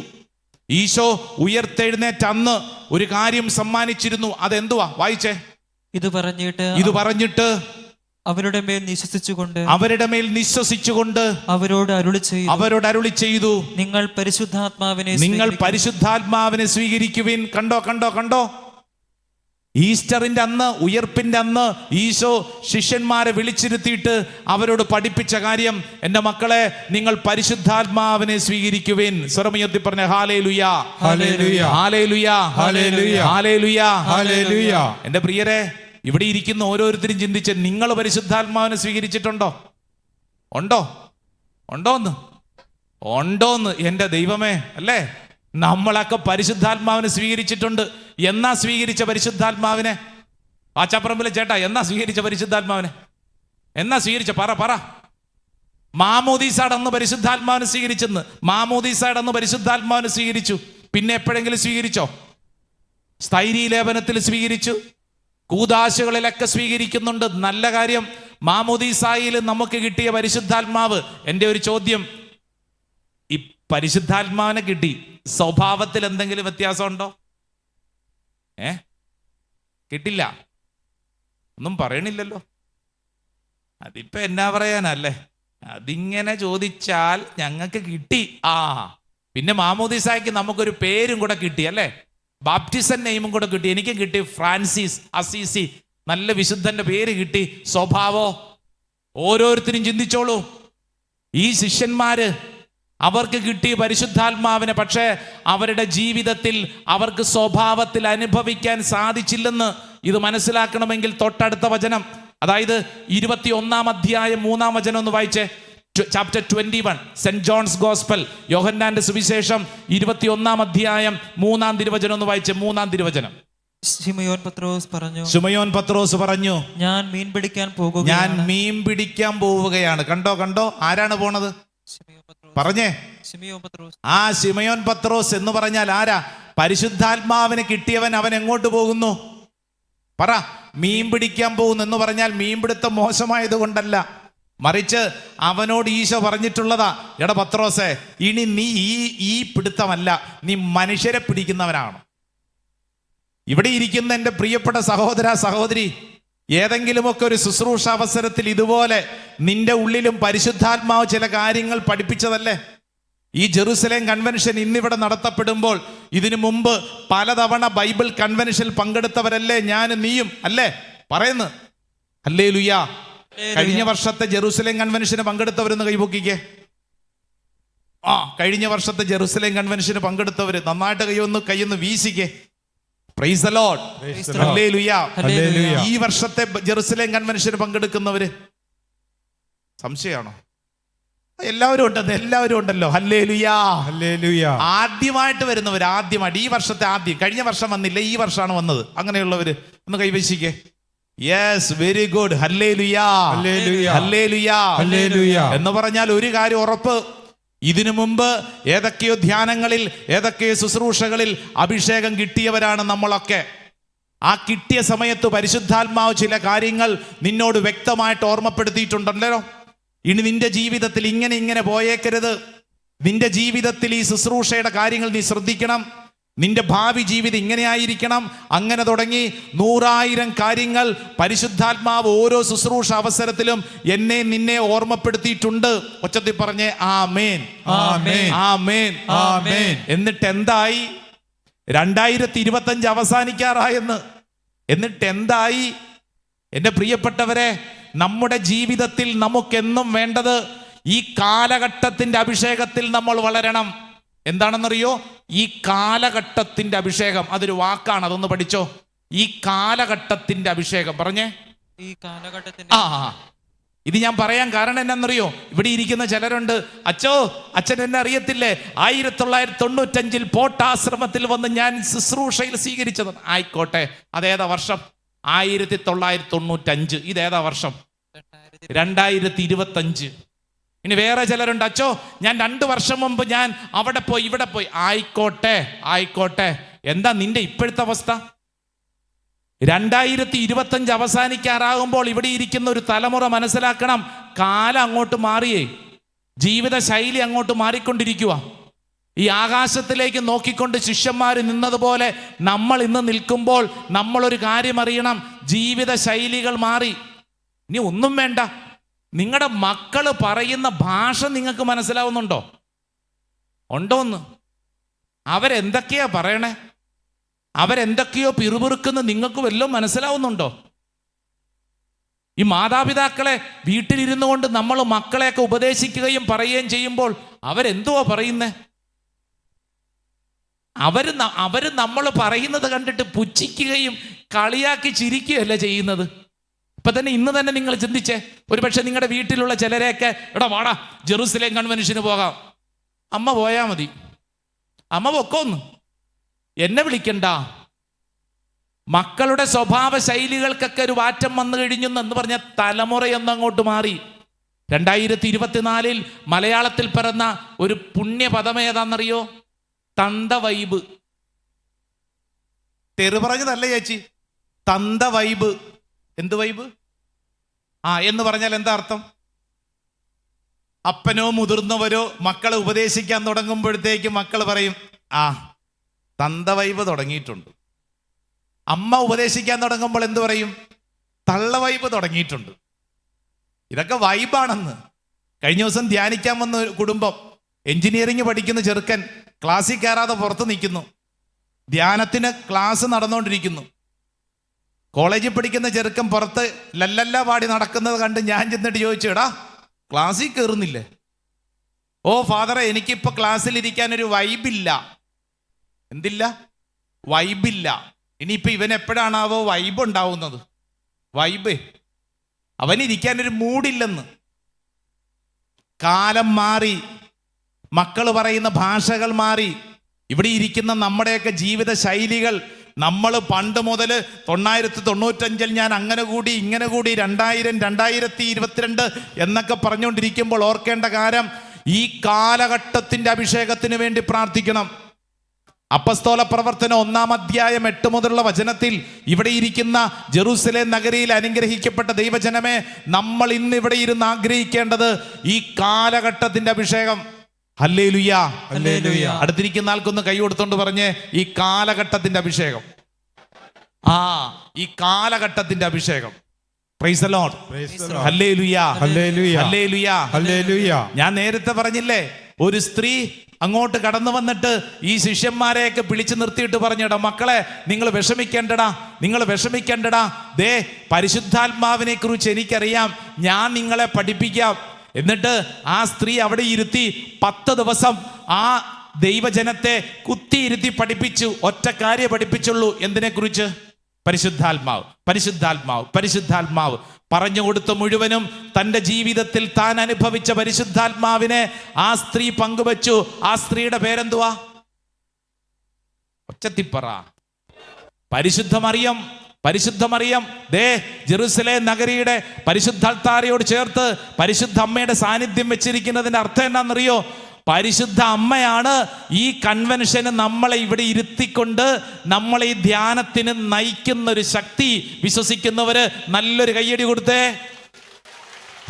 Eesho ഉയർത്തെഴുന്നേറ്റ അന്ന് ഒരു കാര്യം സമ്മാനിച്ചിരുന്നു. അതെന്തുവാ? വായിച്ചേ. ഇത് പറഞ്ഞിട്ട് അവരുടെ മേൽ നിശ്വസിച്ചുകൊണ്ട് അവരോട് അരുളി ചെയ്തു, നിങ്ങൾ പരിശുദ്ധാത്മാവിനെ സ്വീകരിക്കുവിൻ. കണ്ടോ? ഈസ്റ്ററിന്റെ അന്ന്, ഉയർപ്പിന്റെ അന്ന് ഈശോ ശിഷ്യന്മാരെ വിളിച്ചിരുത്തിയിട്ട് അവരോട് പഠിപ്പിച്ച കാര്യം, എൻ്റെ മക്കളെ, നിങ്ങൾ പരിശുദ്ധാത്മാവിനെ സ്വീകരിക്കുവിൻ. സ്വരമുയർത്തി പറഞ്ഞ hallelujah, hallelujah, hallelujah, hallelujah, hallelujah, hallelujah. എൻ്റെ പ്രിയരെ, ഇവിടെ ഇരിക്കുന്ന ഓരോരുത്തരും ചിന്തിച്ച്, നിങ്ങൾ പരിശുദ്ധാത്മാവിനെ സ്വീകരിച്ചിട്ടുണ്ടോ? ഉണ്ടോന്ന് എൻ്റെ ദൈവമേ, അല്ലേ? നമ്മളൊക്കെ പരിശുദ്ധാത്മാവിനെ സ്വീകരിച്ചിട്ടുണ്ട്. എന്നാ സ്വീകരിച്ച പരിശുദ്ധാത്മാവിനെ? ആച്ചാപ്പറമ്പിലെ ചേട്ടാ, എന്നാ സ്വീകരിച്ച പരിശുദ്ധാത്മാവിനെ? എന്നാ സ്വീകരിച്ച? പറ. മാമോദീസയുടെ അന്ന് പരിശുദ്ധാത്മാവിനെ സ്വീകരിച്ചെന്ന്. മാമോദീസയുടെ അന്ന് പരിശുദ്ധാത്മാവിനെ സ്വീകരിച്ചു. പിന്നെ എപ്പോഴെങ്കിലും സ്വീകരിച്ചോ? സ്ഥൈര്യലേപനത്തിൽ സ്വീകരിച്ചു, കൂദാശകളിലൊക്കെ സ്വീകരിക്കുന്നുണ്ട്. നല്ല കാര്യം. മാമോദീസായിൽ നമുക്ക് കിട്ടിയ പരിശുദ്ധാത്മാവ്, എൻ്റെ ഒരു ചോദ്യം, ഈ പരിശുദ്ധാത്മാവിനെ കിട്ടി, സ്വഭാവത്തിൽ എന്തെങ്കിലും വ്യത്യാസമുണ്ടോ? കിട്ടില്ല, ഒന്നും പറയണില്ലല്ലോ. അതിപ്പോ എന്നാ പറയാനല്ലേ? അതിങ്ങനെ ചോദിച്ചാൽ ഞങ്ങൾക്ക് കിട്ടി. പിന്നെ മാമോദീസായ്ക്ക് നമുക്കൊരു പേരും കൂടെ കിട്ടി, അല്ലേ? ബാപ്റ്റിസം നെയിമും കൂടെ കിട്ടി. എനിക്കും കിട്ടി, ഫ്രാൻസിസ് അസീസി, നല്ല വിശുദ്ധന്റെ പേര് കിട്ടി. സ്വഭാവോ? ഓരോരുത്തരും ചിന്തിച്ചോളൂ. ഈ ശിഷ്യന്മാര് അവർക്ക് കിട്ടിയ പരിശുദ്ധാത്മാവിനെ പക്ഷേ അവരുടെ ജീവിതത്തിൽ അവർക്ക് സ്വഭാവത്തിൽ അനുഭവിക്കാൻ സാധിച്ചില്ലെന്ന് ഇത് മനസ്സിലാക്കണമെങ്കിൽ തൊട്ടടുത്ത വചനം, അതായത് 21-ാം അധ്യായം 3-ാം വചനം ഒന്ന് വായിച്ചേ. ചാപ്റ്റർ 21, സെന്റ് ജോൺസ് ഗോസ്പൽ, യോഹന്നാന്റെ സുവിശേഷം 21-ാം അധ്യായം 3-ാം തിരുവചനം ഒന്ന് വായിച്ചേ. 3-ാം തിരുവചനം. ശിമയോൻ പത്രോസ് പറഞ്ഞു, ഞാൻ മീൻ പിടിക്കാൻ പോവുകയാണ്. കണ്ടോ, ആരാണ് പോണത്? പറഞ്ഞേ. ശിമയോൻ പത്രോസ് എന്ന് പറഞ്ഞാൽ ആരാ? പരിശുദ്ധാത്മാവിനെ കിട്ടിയവൻ. അവൻ എങ്ങോട്ട് പോകുന്നു? പറ. മീൻ പിടിക്കാൻ പോകുന്നു എന്ന് പറഞ്ഞാൽ മീൻപിടുത്തം മോശമായത് കൊണ്ടല്ല, മറിച്ച് അവനോട് ഈശോ പറഞ്ഞിട്ടുള്ളതാ, എടാ പത്രോസേ, ഇനി നീ ഈ പിടുത്തമല്ല, നീ മനുഷ്യരെ പിടിക്കുന്നവനാണ്. ഇവിടെ ഇരിക്കുന്ന എൻ്റെ പ്രിയപ്പെട്ട സഹോദര സഹോദരി, ഏതെങ്കിലുമൊക്കെ ഒരു ശുശ്രൂഷ അവസരത്തിൽ ഇതുപോലെ നിന്റെ ഉള്ളിലും പരിശുദ്ധാത്മാവ് ചില കാര്യങ്ങൾ പഠിപ്പിച്ചതല്ലേ? ഈ ജെറുസലേം കൺവെൻഷൻ ഇന്നിവിടെ നടത്തപ്പെടുമ്പോൾ ഇതിനു മുമ്പ് പലതവണ ബൈബിൾ കൺവെൻഷനിൽ പങ്കെടുത്തവരല്ലേ ഞാനും നീയും, അല്ലേ? പറയുന്നു ഹല്ലേലൂയ. കഴിഞ്ഞ വർഷത്തെ ജെറുസലേം കൺവെൻഷന് പങ്കെടുത്തവരെന്ന് കൈപൊക്കിക്കേ. കഴിഞ്ഞ വർഷത്തെ ജെറുസലേം കൺവെൻഷന് പങ്കെടുത്തവര് നന്നായിട്ട് കൈയൊന്ന് വീശിക്കേ. Praise the Lord, hallelujah. ഈ വർഷത്തെ ജെറുസലേം കൺവെൻഷന് പങ്കെടുക്കുന്നവര് സംശയമാണോ? എല്ലാവരും ഉണ്ടല്ലോ. Hallelujah, hallelujah. ആദ്യമായിട്ട് വരുന്നവര്, ആദ്യമായിട്ട് ഈ വർഷത്തെ കഴിഞ്ഞ വർഷം വന്നില്ല, ഈ വർഷമാണ് വന്നത്. അങ്ങനെയുള്ളവര് ഒന്ന് കൈവശിക്കേ. Yes, very good. Hallelujah, hallelujah, hallelujah. എന്ന് പറഞ്ഞാൽ ഒരു കാര്യം ഉറപ്പ്, ഇതിനു മുമ്പ് ഏതൊക്കെയോ ധ്യാനങ്ങളിൽ, ഏതൊക്കെയോ ശുശ്രൂഷകളിൽ അഭിഷേകം കിട്ടിയവരാണ് നമ്മളൊക്കെ. ആ കിട്ടിയ സമയത്ത് പരിശുദ്ധാത്മാവ് ചില കാര്യങ്ങൾ നിന്നോട് വ്യക്തമായിട്ട് ഓർമ്മപ്പെടുത്തിയിട്ടുണ്ടല്ലോ. ഇനി നിന്റെ ജീവിതത്തിൽ ഇങ്ങനെ പോയേക്കരുത്. നിന്റെ ജീവിതത്തിൽ ഈ ശുശ്രൂഷയുടെ കാര്യങ്ങൾ നീ ശ്രദ്ധിക്കണം. നിന്റെ ഭാവി ജീവിതം ഇങ്ങനെ ആയിരിക്കണം. അങ്ങനെ തുടങ്ങി 100,000 കാര്യങ്ങൾ പരിശുദ്ധാത്മാവ് ഓരോ ശുശ്രൂഷ അവസരത്തിലും എന്നെ നിന്നെ ഓർമ്മപ്പെടുത്തിയിട്ടുണ്ട്. ഒച്ചത്തിൽ പറഞ്ഞേ ആമേൻ, ആമേൻ, ആമേൻ, ആമേൻ. എന്നിട്ട് എന്തായി? 2025 അവസാനിക്കാറായെന്ന്. എന്നിട്ട് എന്തായി? എൻ്റെ പ്രിയപ്പെട്ടവരെ, നമ്മുടെ ജീവിതത്തിൽ നമുക്കെന്നും വേണ്ടത് ഈ കാലഘട്ടത്തിന്റെ അഭിഷേകത്തിൽ നമ്മൾ വളരണം. എന്താണെന്നറിയോ? ഈ കാലഘട്ടത്തിന്റെ അഭിഷേകം, അതൊരു വാക്കാണ്, അതൊന്ന് പഠിച്ചോ. ഈ കാലഘട്ടത്തിന്റെ അഭിഷേകം. പറഞ്ഞേ. ഈ കാലഘട്ടത്തിന്റെ ഇത് ഞാൻ പറയാൻ കാരണം എന്നാന്നറിയോ? ഇവിടെ ഇരിക്കുന്ന ചിലരുണ്ട്, അച്ഛൻ എന്നെ അറിയത്തില്ലേ, 1995 പോട്ടാശ്രമത്തിൽ വന്ന് ഞാൻ ശുശ്രൂഷയിൽ സ്വീകരിച്ചത്. ആയിക്കോട്ടെ, അതേതാ വർഷം? 1995. ഇതേതാ വർഷം? 2025. ഇനി വേറെ ചിലരുണ്ട്, ഞാൻ 2 വർഷം മുമ്പ് ഞാൻ അവിടെ പോയി ഇവിടെ പോയി. ആയിക്കോട്ടെ. എന്താ നിന്റെ ഇപ്പോഴത്തെ അവസ്ഥ? 2025 അവസാനിക്കാറാകുമ്പോൾ ഇവിടെ ഇരിക്കുന്ന ഒരു തലമുറ മനസ്സിലാക്കണം, കാലം അങ്ങോട്ട് മാറിയേ, ജീവിത ശൈലി അങ്ങോട്ട് മാറിക്കൊണ്ടിരിക്കുക. ഈ ആകാശത്തിലേക്ക് നോക്കിക്കൊണ്ട് ശിഷ്യന്മാർ നിന്നതുപോലെ നമ്മൾ ഇന്ന് നിൽക്കുമ്പോൾ നമ്മളൊരു കാര്യം അറിയണം, ജീവിത ശൈലികൾ മാറി. ഇനി ഒന്നും വേണ്ട, നിങ്ങളുടെ മക്കള് പറയുന്ന ഭാഷ നിങ്ങൾക്ക് മനസ്സിലാവുന്നുണ്ടോ? ഉണ്ടോന്ന്? അവരെന്തൊക്കെയാ പറയണേ? അവരെന്തൊക്കെയോ പിറുപിറുക്കുന്ന നിങ്ങൾക്ക് വല്ലതും മനസ്സിലാവുന്നുണ്ടോ? ഈ മാതാപിതാക്കളെ വീട്ടിലിരുന്നു കൊണ്ട് നമ്മൾ മക്കളെയൊക്കെ ഉപദേശിക്കുകയും പറയുകയും ചെയ്യുമ്പോൾ അവരെന്തുവാ പറയുന്നേ? അവര് നമ്മൾ പറയുന്നത് കണ്ടിട്ട് പുച്ഛിക്കുകയും കളിയാക്കി ചിരിക്കുകയല്ല ചെയ്യുന്നത്. ഇപ്പൊ തന്നെ ഇന്ന് തന്നെ നിങ്ങൾ ചിന്തിച്ചേ, ഒരുപക്ഷെ നിങ്ങളുടെ വീട്ടിലുള്ള ചിലരെയൊക്കെ എടാ വാടാ ജെറുസലേം കൺവെൻഷന് പോകാം, അമ്മ പോയാ മതി, അമ്മ പൊക്കോന്ന്, എന്നെ വിളിക്കണ്ട. മക്കളുടെ സ്വഭാവ ശൈലികൾക്കൊക്കെ ഒരു മാറ്റം വന്നു കഴിഞ്ഞു എന്ന് പറഞ്ഞ തലമുറയൊന്നും അങ്ങോട്ട് മാറി. 2024 മലയാളത്തിൽ പിറന്ന ഒരു പുണ്യപദം ഏതാണെന്നറിയോ? തന്ത വൈബ്. തെറി പറഞ്ഞതല്ല ചേച്ചി, തന്ത വൈബ്. എന്ത് വൈബ്? എന്ന് പറഞ്ഞാൽ എന്താ അർത്ഥം? അപ്പനോ മുതിർന്നവരോ മക്കളെ ഉപദേശിക്കാൻ തുടങ്ങുമ്പോഴത്തേക്ക് മക്കൾ പറയും തന്ത വൈബ് തുടങ്ങിയിട്ടുണ്ട്. അമ്മ ഉപദേശിക്കാൻ തുടങ്ങുമ്പോൾ എന്ത് പറയും? തള്ള വൈബ് തുടങ്ങിയിട്ടുണ്ട്. ഇതൊക്കെ വൈബാണെന്ന്. കഴിഞ്ഞ ദിവസം ധ്യാനിക്കാൻ വന്ന ഒരു കുടുംബം, എഞ്ചിനീയറിംഗ് പഠിക്കുന്ന ചെറുക്കൻ ക്ലാസ്സിൽ കയറാതെ പുറത്ത് നിൽക്കുന്നു. ധ്യാനത്തിന് ക്ലാസ് നടന്നുകൊണ്ടിരിക്കുന്നു. കോളേജിൽ പഠിക്കുന്ന ചെറുക്കൻ പുറത്ത് ലല്ലല്ല പാടി നടക്കുന്നത് കണ്ട് ഞാൻ ചെന്നിട്ട് ചോദിച്ചു, എടാ ക്ലാസ്സിൽ കയറുന്നില്ലേ? ഓ ഫാദറെ, എനിക്കിപ്പോൾ ക്ലാസ്സിലിരിക്കാൻ ഒരു വൈബില്ല. എന്തില്ല? വൈബില്ല. ഇനിയിപ്പോൾ ഇവൻ എപ്പോഴാണാവോ വൈബ് ഉണ്ടാവുന്നത്? വൈബ് അവനിരിക്കാനൊരു മൂഡില്ലെന്ന്. കാലം മാറി, മക്കൾ പറയുന്ന ഭാഷകൾ മാറി. ഇവിടെ ഇരിക്കുന്ന നമ്മുടെയൊക്കെ ജീവിത ശൈലികൾ, നമ്മൾ പണ്ട് മുതൽ 995 ഞാൻ അങ്ങനെ കൂടി ഇങ്ങനെ കൂടി 2000 2022 എന്നൊക്കെ പറഞ്ഞുകൊണ്ടിരിക്കുമ്പോൾ ഓർക്കേണ്ട കാര്യം, ഈ കാലഘട്ടത്തിന്റെ അഭിഷേകത്തിന് വേണ്ടി പ്രാർത്ഥിക്കണം. അപ്പസ്തോല പ്രവർത്തനം 1-ാം അധ്യായം 8 മുതലുള്ള വചനത്തിൽ ഇവിടെ ഇരിക്കുന്ന ജെറുസലേം നഗരിയിൽ അനുഗ്രഹിക്കപ്പെട്ട ദൈവജനമേ, നമ്മൾ ഇന്ന് ഇവിടെ ഇരുന്ന് ആഗ്രഹിക്കേണ്ടത് ഈ കാലഘട്ടത്തിന്റെ അഭിഷേകം. Hallelujah, hallelujah. അടുത്തിരിക്കുന്ന ആൾക്കൊന്ന് കൈ കൊടുത്തോണ്ട് പറഞ്ഞേ, ഈ കാലഘട്ടത്തിന്റെ അഭിഷേകം. ഈ കാലഘട്ടത്തിന്റെ അഭിഷേകം. Price the Lord. Hallelujah, hallelujah, hallelujah, hallelujah. ഞാൻ നേരത്തെ പറഞ്ഞില്ലേ, ഒരു സ്ത്രീ അങ്ങോട്ട് കടന്നു വന്നിട്ട് ഈ ശിഷ്യന്മാരെയൊക്കെ പിടിച്ചു നിർത്തിയിട്ട് പറഞ്ഞടാ, മക്കളെ നിങ്ങൾ വിഷമിക്കേണ്ടടാ, നിങ്ങൾ വിഷമിക്കേണ്ടടാ, ദേ പരിശുദ്ധാത്മാവിനെ കുറിച്ച് എനിക്കറിയാം, ഞാൻ നിങ്ങളെ പഠിപ്പിക്കാം. എന്നിട്ട് ആ സ്ത്രീ അവിടെ ഇരുത്തി 10 ദിവസം ആ ദൈവജനത്തെ കുത്തിയിരുത്തി പഠിപ്പിച്ചു. ഒറ്റ കാര്യം പഠിപ്പിച്ചുള്ളൂ. എന്തിനെ കുറിച്ച്? പരിശുദ്ധാത്മാവ്, പരിശുദ്ധാത്മാവ്, പരിശുദ്ധാത്മാവ്. പറഞ്ഞു കൊടുത്ത മുഴുവനും തൻ്റെ ജീവിതത്തിൽ താൻ അനുഭവിച്ച പരിശുദ്ധാത്മാവിനെ ആ സ്ത്രീ പങ്കുവച്ചു. ആ സ്ത്രീയുടെ പേരെന്തുവാ? ഒച്ചത്തിപ്പറ. പരിശുദ്ധ മറിയം. പരിശുദ്ധ മറിയം ദേ ജെറുസലേം നഗരിയുടെ പരിശുദ്ധാൽത്താരയോട് ചേർത്ത് പരിശുദ്ധ അമ്മയുടെ സാന്നിധ്യം വെച്ചിരിക്കുന്നതിന്റെ അർത്ഥം എന്താണെന്നറിയോ? പരിശുദ്ധ അമ്മയാണ് ഈ കൺവെൻഷന് നമ്മളെ ഇവിടെ ഇരുത്തിക്കൊണ്ട് നമ്മളെ ഈ ധ്യാനത്തിന് നയിക്കുന്ന ഒരു ശക്തി. വിശ്വസിക്കുന്നവര് നല്ലൊരു കയ്യടി കൊടുത്തേ.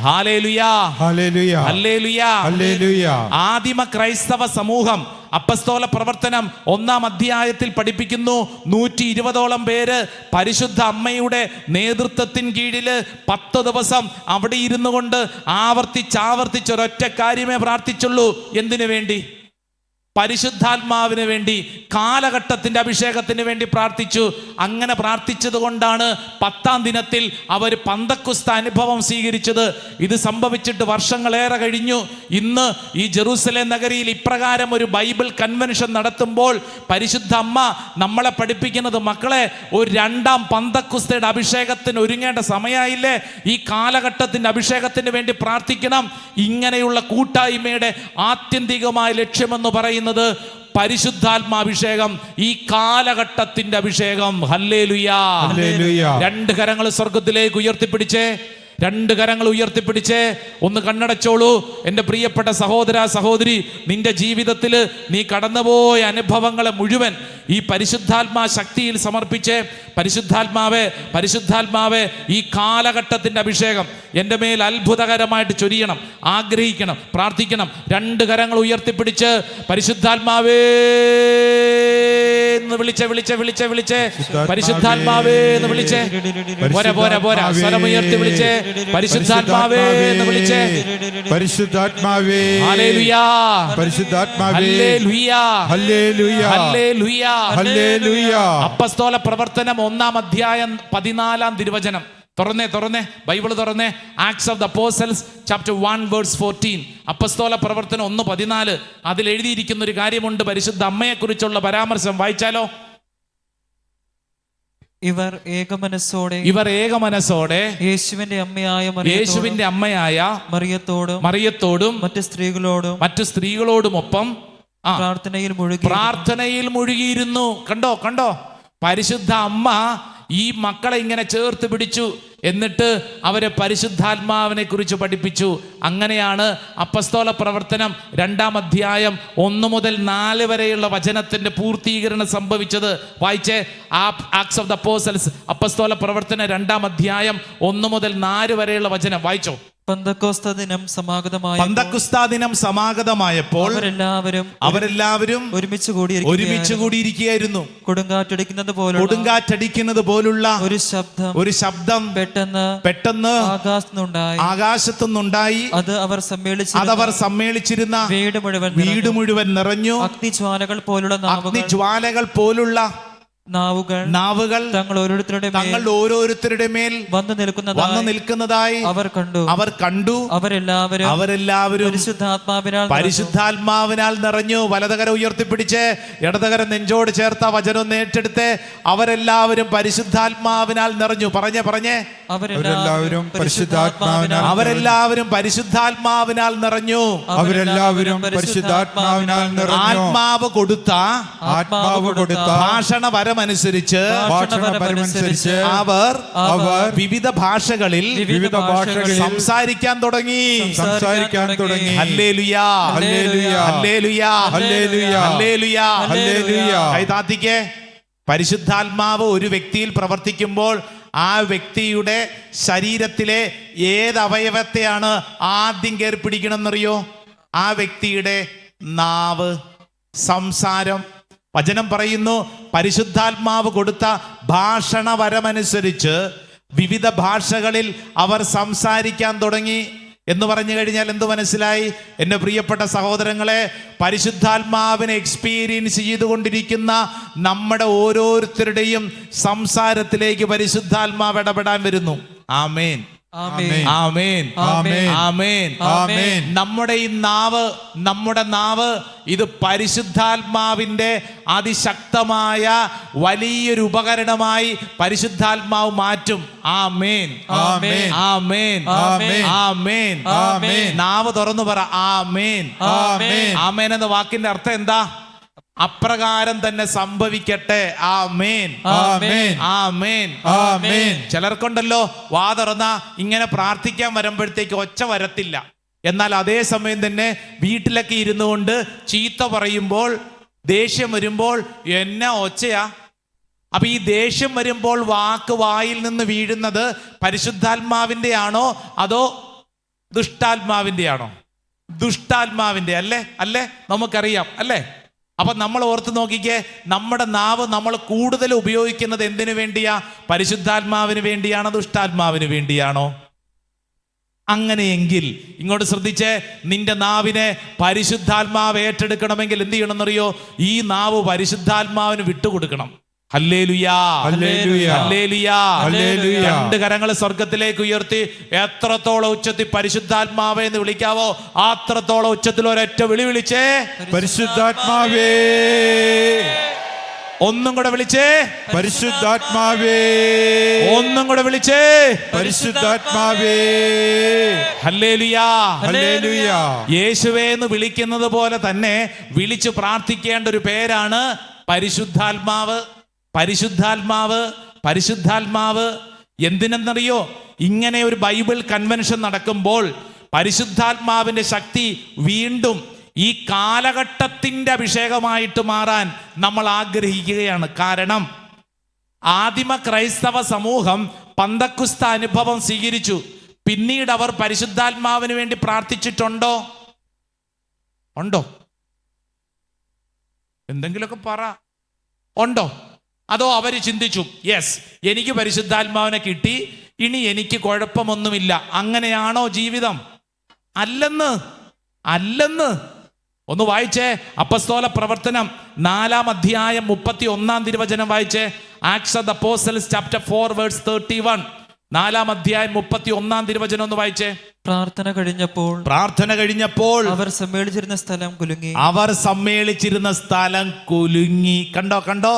Hallelujah, hallelujah, hallelujah, hallelujah. ആദിമ ക്രൈസ്തവ സമൂഹം അപ്പസ്തോല പ്രവർത്തനം 1-ാം അധ്യായത്തിൽ പഠിപ്പിക്കുന്നു, 120ഓളം പേര് പരിശുദ്ധ അമ്മയുടെ നേതൃത്വത്തിന് കീഴില് 10 ദിവസം അവിടെ ഇരുന്നു കൊണ്ട് ആവർത്തിച്ച് ഒരൊറ്റ കാര്യമേ പ്രാർത്ഥിച്ചുള്ളൂ. എന്തിനു വേണ്ടി? പരിശുദ്ധാത്മാവിന് വേണ്ടി, കാലഘട്ടത്തിന്റെ അഭിഷേകത്തിന് വേണ്ടി പ്രാർത്ഥിച്ചു. അങ്ങനെ പ്രാർത്ഥിച്ചത് കൊണ്ടാണ് 10-ാം ദിനത്തിൽ അവർ പന്തക്കുസ്ത അനുഭവം സ്വീകരിച്ചത്. ഇത് സംഭവിച്ചിട്ട് വർഷങ്ങളേറെ കഴിഞ്ഞു. ഇന്ന് ഈ ജെറുസലേം നഗരിയിൽ ഇപ്രകാരം ഒരു ബൈബിൾ കൺവെൻഷൻ നടത്തുമ്പോൾ പരിശുദ്ധ അമ്മ നമ്മളെ പഠിപ്പിക്കുന്നത്, മക്കളെ ഒരു 2-ാം പന്തക്കുസ്തയുടെ അഭിഷേകത്തിന് ഒരുങ്ങേണ്ട സമയമായില്ലേ? ഈ കാലഘട്ടത്തിന്റെ അഭിഷേകത്തിന് വേണ്ടി പ്രാർത്ഥിക്കണം. ഇങ്ങനെയുള്ള കൂട്ടായ്മയുടെ ആത്യന്തികമായ ലക്ഷ്യമെന്ന് പറയുന്നത് പരിശുദ്ധാത്മാഭിഷേകം, ഈ കാലഘട്ടത്തിന്റെ അഭിഷേകം. Hallelujah, hallelujah. 2 കരങ്ങൾ സ്വർഗത്തിലേക്ക് ഉയർത്തിപ്പിടിച്ചേ, 2 കരങ്ങൾ ഉയർത്തിപ്പിടിച്ചേ. ഒന്ന് കണ്ണടച്ചോളൂ. എൻ്റെ പ്രിയപ്പെട്ട സഹോദര സഹോദരി, നിന്റെ ജീവിതത്തിൽ നീ കടന്നുപോയ അനുഭവങ്ങളെ മുഴുവൻ ഈ പരിശുദ്ധാത്മാ ശക്തിയിൽ സമർപ്പിച്ച്, പരിശുദ്ധാത്മാവേ, പരിശുദ്ധാത്മാവേ, ഈ കാലഘട്ടത്തിന്റെ അഭിഷേകം എൻ്റെ മേൽ അത്ഭുതകരമായിട്ട് ചൊരിയണം. ആഗ്രഹിക്കണം, പ്രാർത്ഥിക്കണം. 2 കരങ്ങൾ ഉയർത്തിപ്പിടിച്ച് പരിശുദ്ധാത്മാവേ എന്ന് വിളിച്ചേ, പരിശുദ്ധാത്മാവേ എന്ന് വിളിച്ചേ. പോരാ, സ്വരമുയർത്തി വിളിച്ചേ, പരിശുദ്ധാത്മാവേ എന്ന് വിളിച്ചേ. പരിശുദ്ധാത്മാവേ, ഹല്ലേലൂയ, പരിശുദ്ധാത്മാവേ, ഹല്ലേലൂയ, ഹല്ലേലൂയ, ഹല്ലേലൂയ, ഹല്ലേലൂയ. അപ്പസ്തോല പ്രവർത്തനം 1-ാം അധ്യായം 14-ാം തിരുവചനം തുറന്നേ ബൈബിൾ തുറന്നേ. Acts of the apostles chapter 1 verse 14. അപ്പസ്തോല പ്രവർത്തനം 1:14. അതിൽ എഴുതിയിരിക്കുന്ന ഒരു കാര്യമുണ്ട്, പരിശുദ്ധ അമ്മയെ കുറിച്ചുള്ള പരാമർശം. വായിച്ചാലോ? ഇവർ ഏകമനസ്സോടെ യേശുവിന്റെ അമ്മയായ മറിയത്തോടും മറ്റു സ്ത്രീകളോടുമൊപ്പം പ്രാർത്ഥനയിൽ മുഴുകിയിരുന്നു. കണ്ടോ പരിശുദ്ധ അമ്മ ഈ മക്കളെ ഇങ്ങനെ ചേർത്ത് പിടിച്ചു, എന്നിട്ട് അവരെ പരിശുദ്ധാത്മാവിനെ കുറിച്ച് പഠിപ്പിച്ചു. അങ്ങനെയാണ് അപ്പസ്തോല പ്രവർത്തനം 2-ാം അധ്യായം 1 മുതൽ 4 വരെയുള്ള വചനത്തിന്റെ പൂർത്തീകരണം സംഭവിച്ചത്. വായിച്ചേ, ആക്ട്സ് ഓഫ് ദ അപ്പോസ്റ്റൽസ് അപ്പസ്തോല പ്രവർത്തനം 2-ാം അധ്യായം 1 മുതൽ 4 വരെയുള്ള വചനം വായിച്ചോ. പന്തക്കോസ്ത ദിനം സമാഗതമായപ്പോൾ അവരെല്ലാവരും ഒരുമിച്ച് കൂടിയിരിക്കുകയായിരുന്നു. കൊടുങ്കാറ്റടിക്കുന്നത് പോലുള്ള ഒരു ശബ്ദം പെട്ടെന്ന് ആകാശത്തുനിന്നുണ്ടായി. അത് അവർ സമ്മേളിച്ചിരുന്ന വീട് മുഴുവൻ നിറഞ്ഞു. അഗ്നിജ്വാലകൾ പോലുള്ള നാവുകൾ തങ്ങൾ ഓരോരുത്തരുടെ മേൽ വന്നു നിൽക്കുന്നതായി അവർ കണ്ടു. അവരെല്ലാവരും പരിശുദ്ധാത്മാവിനാൽ നിറഞ്ഞു. വലതുകരം ഉയർത്തിപ്പിടിച്ച് ഇടതുകരം നെഞ്ചോട് ചേർത്ത വചനം ഏറ്റെടുത്ത് അവരെല്ലാവരും പരിശുദ്ധാത്മാവിനാൽ നിറഞ്ഞു. പറഞ്ഞേ അവരെല്ലാവരും പരിശുദ്ധാത്മാവിനാൽ നിറഞ്ഞു. ആത്മാവ് കൊടുത്ത ഭാഷണ വരമനുസരിച്ച് അവർ വിവിധ ഭാഷകളിൽ സംസാരിക്കാൻ തുടങ്ങി. Hallelujah, hallelujah, hallelujah, hallelujah, hallelujah. കൈതാത്തിക്കേ. പരിശുദ്ധാത്മാവ് ഒരു വ്യക്തിയിൽ പ്രവർത്തിക്കുമ്പോൾ ആ വ്യക്തിയുടെ ശരീരത്തിലെ ഏത് അവയവത്തെയാണ് ആദ്യം കയറി പിടിക്കണമെന്നറിയോ? ആ വ്യക്തിയുടെ നാവ്, സംസാരം. വചനം പറയുന്നു, പരിശുദ്ധാത്മാവ് കൊടുത്ത ഭാഷണ വരമനുസരിച്ച് വിവിധ ഭാഷകളിൽ അവർ സംസാരിക്കാൻ തുടങ്ങി. എന്ന് പറഞ്ഞു കഴിഞ്ഞാൽ എന്ത് മനസ്സിലായി? എൻ്റെ പ്രിയപ്പെട്ട സഹോദരങ്ങളെ, പരിശുദ്ധാത്മാവിനെ എക്സ്പീരിയൻസ് ചെയ്തുകൊണ്ടിരിക്കുന്ന നമ്മുടെ ഓരോരുത്തരുടെയും സംസാരത്തിലേക്ക് പരിശുദ്ധാത്മാവ് ഇടപെടാൻ വരുന്നു. ആമേൻ, ആമേൻ, ആമേൻ, ആമേൻ. നമ്മുടെ നാവ് ഇത് പരിശുദ്ധാത്മാവിന്റെ അതിശക്തമായ വലിയൊരു ഉപകരണമായി പരിശുദ്ധാത്മാവ് മാറ്റും. ആമേൻ, ആമേൻ, ആമേൻ, ആമേൻ, ആമേൻ. നാവ് തുറന്നു പറ ആമേൻ, ആമേൻ. ആമേൻ എന്ന വാക്കിന്റെ അർത്ഥം എന്താ? അപ്രകാരം തന്നെ സംഭവിക്കട്ടെ. ആമേൻ, ആമേൻ, ആമേൻ, ആമേൻ. ചിലർക്കുണ്ടല്ലോ വാ തുറന്ന ഇങ്ങനെ പ്രാർത്ഥിക്കാൻ വരുമ്പോഴത്തേക്ക് ഒച്ച വരത്തില്ല. എന്നാൽ അതേ സമയം തന്നെ വീട്ടിലൊക്കെ ഇരുന്നു കൊണ്ട് ചീത്ത പറയുമ്പോൾ, ദേഷ്യം വരുമ്പോൾ എന്നാ ഒച്ചയാ. അപ്പൊ ഈ ദേഷ്യം വരുമ്പോൾ വാക്ക് വായിൽ നിന്ന് വീഴുന്നത് പരിശുദ്ധാത്മാവിന്റെ ആണോ അതോ ദുഷ്ടാത്മാവിന്റെ ആണോ? ദുഷ്ടാത്മാവിന്റെ അല്ലേ? നമുക്കറിയാം അല്ലേ? അപ്പൊ നമ്മൾ ഓർത്ത് നോക്കിക്കേ, നമ്മുടെ നാവ് നമ്മൾ കൂടുതൽ ഉപയോഗിക്കുന്നത് എന്തിനു വേണ്ടിയാ? പരിശുദ്ധാത്മാവിന് വേണ്ടിയാണോ ദുഷ്ടാത്മാവിന് വേണ്ടിയാണോ? അങ്ങനെയെങ്കിൽ ഇങ്ങോട്ട് ശ്രദ്ധിച്ചേ, നിന്റെ നാവിനെ പരിശുദ്ധാത്മാവ് ഏറ്റെടുക്കണമെങ്കിൽ എന്ത് ചെയ്യണമെന്നറിയോ? ഈ നാവ് പരിശുദ്ധാത്മാവിന് വിട്ടുകൊടുക്കണം. ഹല്ലേലൂയാ, ഹല്ലേലൂയാ, ഹല്ലേലൂയാ, ഹല്ലേലൂയാ. രണ്ട് കരങ്ങൾ സ്വർഗത്തിലേക്ക് ഉയർത്തി എത്രത്തോളം ഉച്ചത്തിൽ പരിശുദ്ധാത്മാവേ എന്ന് വിളിക്കാവോ അത്രത്തോളം ഉച്ചത്തിൽ ഒരൊറ്റ വിളി വിളിച്ചേ, പരിശുദ്ധാത്മാവേ. ഒന്നും കൂടെ വിളിച്ചേ, പരിശുദ്ധാത്മാവേ. ഒന്നും കൂടെ വിളിച്ചേ, പരിശുദ്ധാത്മാവേ. ഹല്ലേലൂയാ, ഹല്ലേലൂയാ. യേശുവേ എന്ന് വിളിക്കുന്നത് പോലെ തന്നെ വിളിച്ച് പ്രാർത്ഥിക്കേണ്ട ഒരു പേരാണ് പരിശുദ്ധാത്മാവ്. പരിശുദ്ധാത്മാവ് എന്തിനെന്നറിയോ? ഇങ്ങനെ ഒരു ബൈബിൾ കൺവെൻഷൻ നടക്കുമ്പോൾ പരിശുദ്ധാത്മാവിന്റെ ശക്തി വീണ്ടും ഈ കാലഘട്ടത്തിന്റെ അഭിഷേകമായിട്ട് മാറാൻ നമ്മൾ ആഗ്രഹിക്കുകയാണ്. കാരണം ആദിമ ക്രൈസ്തവ സമൂഹം പന്തക്കുസ്ത അനുഭവം സ്വീകരിച്ചു. പിന്നീട് അവർ പരിശുദ്ധാത്മാവിന് വേണ്ടി പ്രാർത്ഥിച്ചിട്ടുണ്ടോ? എന്തെങ്കിലുമൊക്കെ പറ. ഉണ്ടോ? അതോ അവര് ചിന്തിച്ചു, യെസ് എനിക്ക് പരിശുദ്ധാത്മാവിനെ കിട്ടി, ഇനി എനിക്ക് കുഴപ്പമൊന്നുമില്ല. അങ്ങനെയാണോ ജീവിതം? അല്ലെന്ന്. ഒന്ന് വായിച്ചേ, അപ്പസ്തോല പ്രവർത്തനം 4-ാം അധ്യായം 31-ാം തിരുവചനം വായിച്ചേ. Acts of the Apostles chapter 4 verse 31. 4-ാം അധ്യായം 31-ാം തിരുവചനം ഒന്ന് വായിച്ചേ. പ്രാർത്ഥന കഴിഞ്ഞപ്പോൾ അവർ സമ്മേളിച്ചിരുന്ന സ്ഥലം കുലുങ്ങി. കണ്ടോ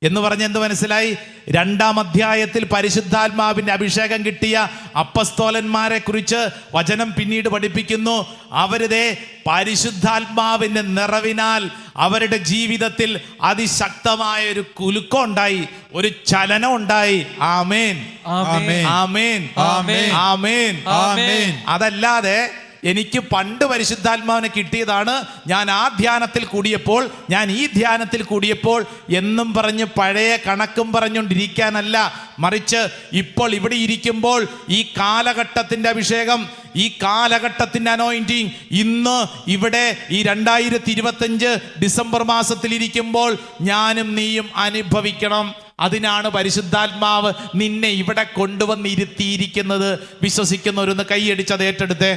എന്ന് പറഞ്ഞ് എന്ത് മനസ്സിലായി? 2-ാം അധ്യായത്തിൽ പരിശുദ്ധാത്മാവിന്റെ അഭിഷേകം കിട്ടിയ അപ്പസ്തോലന്മാരെ കുറിച്ച് വചനം പിന്നീട് പഠിപ്പിക്കുന്നു. അവരുടെ പരിശുദ്ധാത്മാവിന്റെ നിറവിനാൽ അവരുടെ ജീവിതത്തിൽ അതിശക്തമായ ഒരു കുലുക്കം ഉണ്ടായി, ഒരു ചലനം ഉണ്ടായി. ആമേൻ, ആമേൻ, ആമേൻ, ആമേൻ, ആമേൻ, ആമേൻ. അതല്ലാതെ എനിക്ക് പണ്ട് പരിശുദ്ധാത്മാവിനെ കിട്ടിയതാണ്, ഞാൻ ആ ധ്യാനത്തിൽ കൂടിയപ്പോൾ, ഞാൻ ഈ ധ്യാനത്തിൽ കൂടിയപ്പോൾ എന്നും പറഞ്ഞ് പഴയ കണക്കും പറഞ്ഞുകൊണ്ടിരിക്കാനല്ല, മറിച്ച് ഇപ്പോൾ ഇവിടെ ഇരിക്കുമ്പോൾ ഈ കാലഘട്ടത്തിൻ്റെ അഭിഷേകം, ഈ കാലഘട്ടത്തിൻ്റെ അനോയിന്റിങ് ഇന്ന് ഇവിടെ ഈ 2025 ഡിസംബർ മാസത്തിൽ ഇരിക്കുമ്പോൾ ഞാനും നീയും അനുഭവിക്കണം. അതിനാണ് പരിശുദ്ധാത്മാവ് നിന്നെ ഇവിടെ കൊണ്ടുവന്നിരുത്തിയിരിക്കുന്നത്. വിശ്വസിക്കുന്നവരൊന്ന് കൈയടിച്ചത് ഏറ്റെടുത്തേ.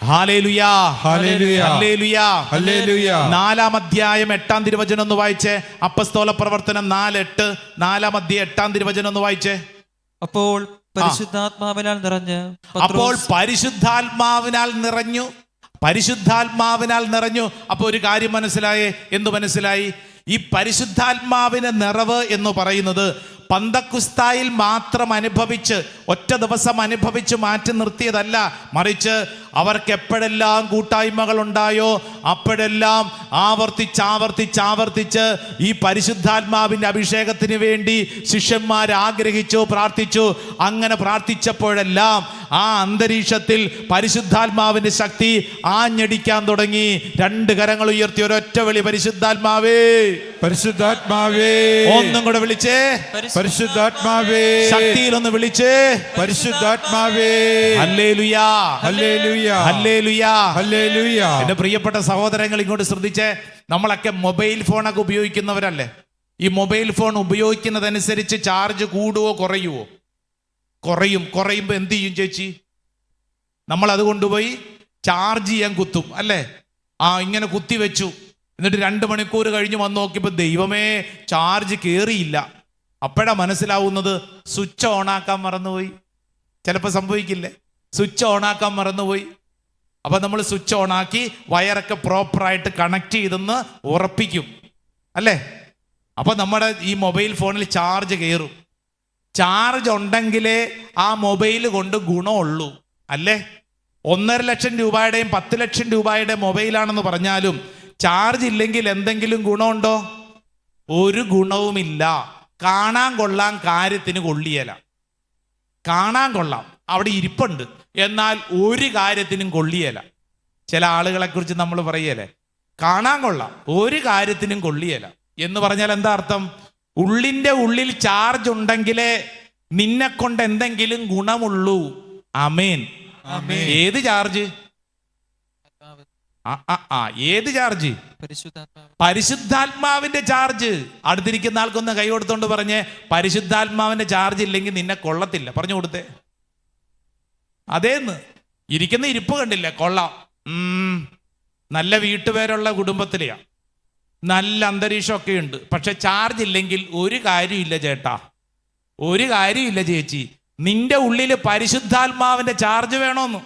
Hallelujah, hallelujah, hallelujah, hallelujah. 4-ാം അധ്യായം 8-ാം തിരുവചനം ഒന്ന് വായിച്ചേ. അപ്പസ്തോല പ്രവർത്തനം 4:8. 4-ാം അധ്യായം 8-ാം തിരുവചനം ഒന്ന് വായിച്ചേ. അപ്പോൾ പരിശുദ്ധാത്മാവിനാൽ നിറഞ്ഞ് പരിശുദ്ധാത്മാവിനാൽ നിറഞ്ഞു. അപ്പൊ ഒരു കാര്യം മനസ്സിലായേ? എന്തു മനസ്സിലായി? ഈ പരിശുദ്ധാത്മാവിന്റെ നിറവ് എന്ന് പറയുന്നത് പന്തക്കുസ്തായിൽ മാത്രം അനുഭവിച്ച് ഒറ്റ ദിവസം അനുഭവിച്ച് മാറ്റി നിർത്തിയതല്ല, മറിച്ച് അവർക്ക് എപ്പോഴെല്ലാം കൂട്ടായ്മകൾ ഉണ്ടായോ അപ്പോഴെല്ലാം ആവർത്തിച്ച് ഈ പരിശുദ്ധാത്മാവിൻ്റെ അഭിഷേകത്തിന് വേണ്ടി ശിഷ്യന്മാർ ആഗ്രഹിച്ചു, പ്രാർത്ഥിച്ചു. അങ്ങനെ പ്രാർത്ഥിച്ചപ്പോഴെല്ലാം ആ അന്തരീക്ഷത്തിൽ പരിശുദ്ധാത്മാവിൻ്റെ ശക്തി ആഞ്ഞടിക്കാൻ തുടങ്ങി. 2 കരങ്ങൾ ഉയർത്തി ഒരൊറ്റ വിളി, പരിശുദ്ധാത്മാവേ, പരിശുദ്ധാത്മാവേ. ഒന്നും കൂടെ വിളിച്ചേ, പരിശുദ്ധാത്മാവേ. ശക്തിയിലൊന്ന് വിളിച്ചേ, പരിശുദ്ധാത്മാവേ. Hallelujah, hallelujah, hallelujah, hallelujah. എന്റെ പ്രിയപ്പെട്ട സഹോദരങ്ങൾ ഇങ്ങോട്ട് ശ്രദ്ധിച്ചേ. നമ്മളൊക്കെ മൊബൈൽ ഫോണൊക്കെ ഉപയോഗിക്കുന്നവരല്ലേ? ഈ മൊബൈൽ ഫോൺ ഉപയോഗിക്കുന്നതനുസരിച്ച് ചാർജ് കൂടുവോ കുറയുവോ? കുറയുമ്പോൾ എന്ത് ചെയ്യും ചേച്ചി? നമ്മൾ അത് കൊണ്ടുപോയി ചാർജ് ചെയ്യാൻ കുത്തും അല്ലേ? ഇങ്ങനെ കുത്തി വെച്ചു, എന്നിട്ട് 2 മണിക്കൂർ കഴിഞ്ഞ് വന്ന് നോക്കിയപ്പോൾ ദൈവമേ ചാർജ് കയറിയില്ല. അപ്പോഴാ മനസ്സിലാവുന്നത് സ്വിച്ച് ഓണാക്കാൻ മറന്നുപോയി. ചിലപ്പോൾ സംഭവിക്കില്ലേ? സ്വിച്ച് ഓണാക്കാൻ മറന്നുപോയി. അപ്പൊ നമ്മൾ സ്വിച്ച് ഓണാക്കി വയറൊക്കെ പ്രോപ്പറായിട്ട് കണക്ട് ചെയ്തെന്ന് ഉറപ്പിക്കും അല്ലേ? അപ്പൊ നമ്മുടെ ഈ മൊബൈൽ ഫോണിൽ ചാർജ് കയറും. ചാർജ് ഉണ്ടെങ്കിലേ ആ മൊബൈൽ കൊണ്ട് ഗുണമുള്ളൂ അല്ലേ? 1.5 ലക്ഷം രൂപയുടെയും 10 ലക്ഷം രൂപയുടെയും മൊബൈലാണെന്ന് പറഞ്ഞാലും ചാർജ് ഇല്ലെങ്കിൽ എന്തെങ്കിലും ഗുണമുണ്ടോ? ഒരു ഗുണവുമില്ല. കാണാൻ കൊള്ളാം, കാര്യത്തിന് കൊള്ളിയല. കാണാൻ കൊള്ളാം, അവിടെ ഇരിപ്പുണ്ട്, എന്നാൽ ഒരു കാര്യത്തിനും കൊള്ളിയല. ചില ആളുകളെ കുറിച്ച് നമ്മൾ പറയല്ലേ, കാണാൻ കൊള്ളാം, ഒരു കാര്യത്തിനും കൊള്ളിയല എന്ന് പറഞ്ഞാൽ എന്താ അർത്ഥം? ഉള്ളിൻ്റെ ഉള്ളിൽ ചാർജ് ഉണ്ടെങ്കിലേ നിന്നെ കൊണ്ട് എന്തെങ്കിലും ഗുണമുള്ളൂ. ആമേൻ. ഏത് ചാർജ്? ഏത് ചാർജ്? പരിശുദ്ധാത്മാവിന്റെ ചാർജ്. അടുത്തിരിക്കുന്ന ആൾക്കൊന്ന് കൈ കൊടുത്തോണ്ട് പറഞ്ഞേ, പരിശുദ്ധാത്മാവിന്റെ ചാർജ് ഇല്ലെങ്കിൽ നിന്നെ കൊള്ളത്തില്ല. പറഞ്ഞു കൊടുത്തേ. അതേന്ന് ഇരിക്കുന്ന ഇരിപ്പ് കണ്ടില്ല, കൊള്ളാം, നല്ല വീട്ടുപേരുള്ള കുടുംബത്തിലെയാ, നല്ല അന്തരീക്ഷമൊക്കെ ഉണ്ട്, പക്ഷെ ചാർജ് ഇല്ലെങ്കിൽ ഒരു കാര്യമില്ല ചേട്ടാ, ഒരു കാര്യമില്ല ചേച്ചി. നിന്റെ ഉള്ളിൽ പരിശുദ്ധാത്മാവിന്റെ ചാർജ് വേണമെന്ന്.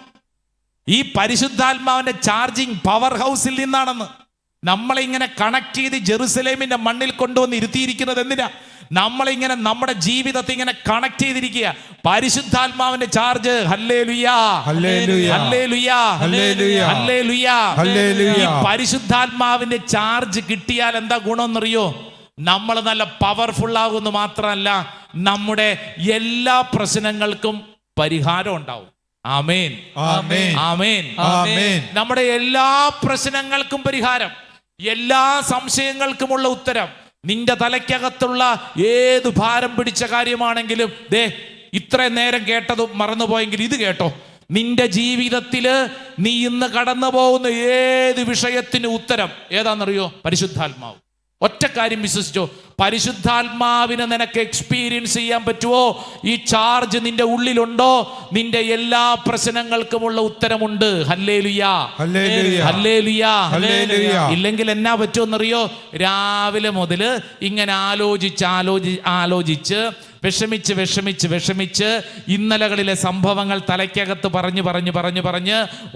ഈ പരിശുദ്ധാത്മാവിന്റെ ചാർജിങ് പവർ ഹൗസിൽ നിന്നാണെന്ന്. നമ്മളെ ഇങ്ങനെ കണക്ട് ചെയ്ത് ജെറുസലേമിന്റെ മണ്ണിൽ കൊണ്ടുവന്ന് ഇരുത്തിയിരിക്കുന്നത് എന്തിനാ? നമ്മളിങ്ങനെ നമ്മുടെ ജീവിതത്തെ ഇങ്ങനെ കണക്ട് ചെയ്തിരിക്കുക. പരിശുദ്ധാത്മാവിന്റെ ചാർജ്. ഹല്ലേലൂയാ, ഹല്ലേലൂയ, ഹല്ലേലൂയാ, ഹല്ലേലൂയ, ഹല്ലേലൂയാ, ഹല്ലേലൂയ. ഈ പരിശുദ്ധാത്മാവിന്റെ ചാർജ് കിട്ടിയാൽ എന്താ ഗുണമെന്നറിയോ? നമ്മൾ നല്ല പവർഫുൾ ആകുമെന്ന് മാത്രമല്ല, നമ്മുടെ എല്ലാ പ്രശ്നങ്ങൾക്കും പരിഹാരം ഉണ്ടാവും. ആമേൻ, ആമേൻ, ആമേൻ, ആമേൻ. നമ്മുടെ എല്ലാ പ്രശ്നങ്ങൾക്കും പരിഹാരം, എല്ലാ സംശയങ്ങൾക്കുമുള്ള ഉത്തരം. നിന്റെ തലയ്ക്കകത്തുള്ള ഏത് ഭാരം പിടിച്ച കാര്യമാണെങ്കിലും, ദേ ഇത്രയും നേരം കേട്ടതും മറന്നുപോയെങ്കിൽ ഇത് കേട്ടോ. നിന്റെ ജീവിതത്തില് നീ ഇന്ന് കടന്നു പോകുന്ന ഏത് വിഷയത്തിന് ഉത്തരം ഏതാണെന്നറിയോ? പരിശുദ്ധാത്മാവ്. ഒറ്റ കാര്യം വിശ്വസിച്ചോ, പരിശുദ്ധാത്മാവിനെ നിനക്ക് എക്സ്പീരിയൻസ് ചെയ്യാൻ പറ്റുമോ? ഈ ചാർജ് നിന്റെ ഉള്ളിലുണ്ടോ? നിന്റെ എല്ലാ പ്രശ്നങ്ങൾക്കുമുള്ള ഉത്തരമുണ്ട്. ഹല്ലേലൂയാ, ഹല്ലേലൂയാ, ഹല്ലേലൂയാ. ഇല്ലെങ്കിൽ എന്നാ പറ്റുമെന്നറിയോ? രാവിലെ മുതൽ ഇങ്ങനെ ആലോചിച്ച് വിഷമിച്ച് ഇന്നലകളിലെ സംഭവങ്ങൾ തലയ്ക്കകത്ത് പറഞ്ഞ്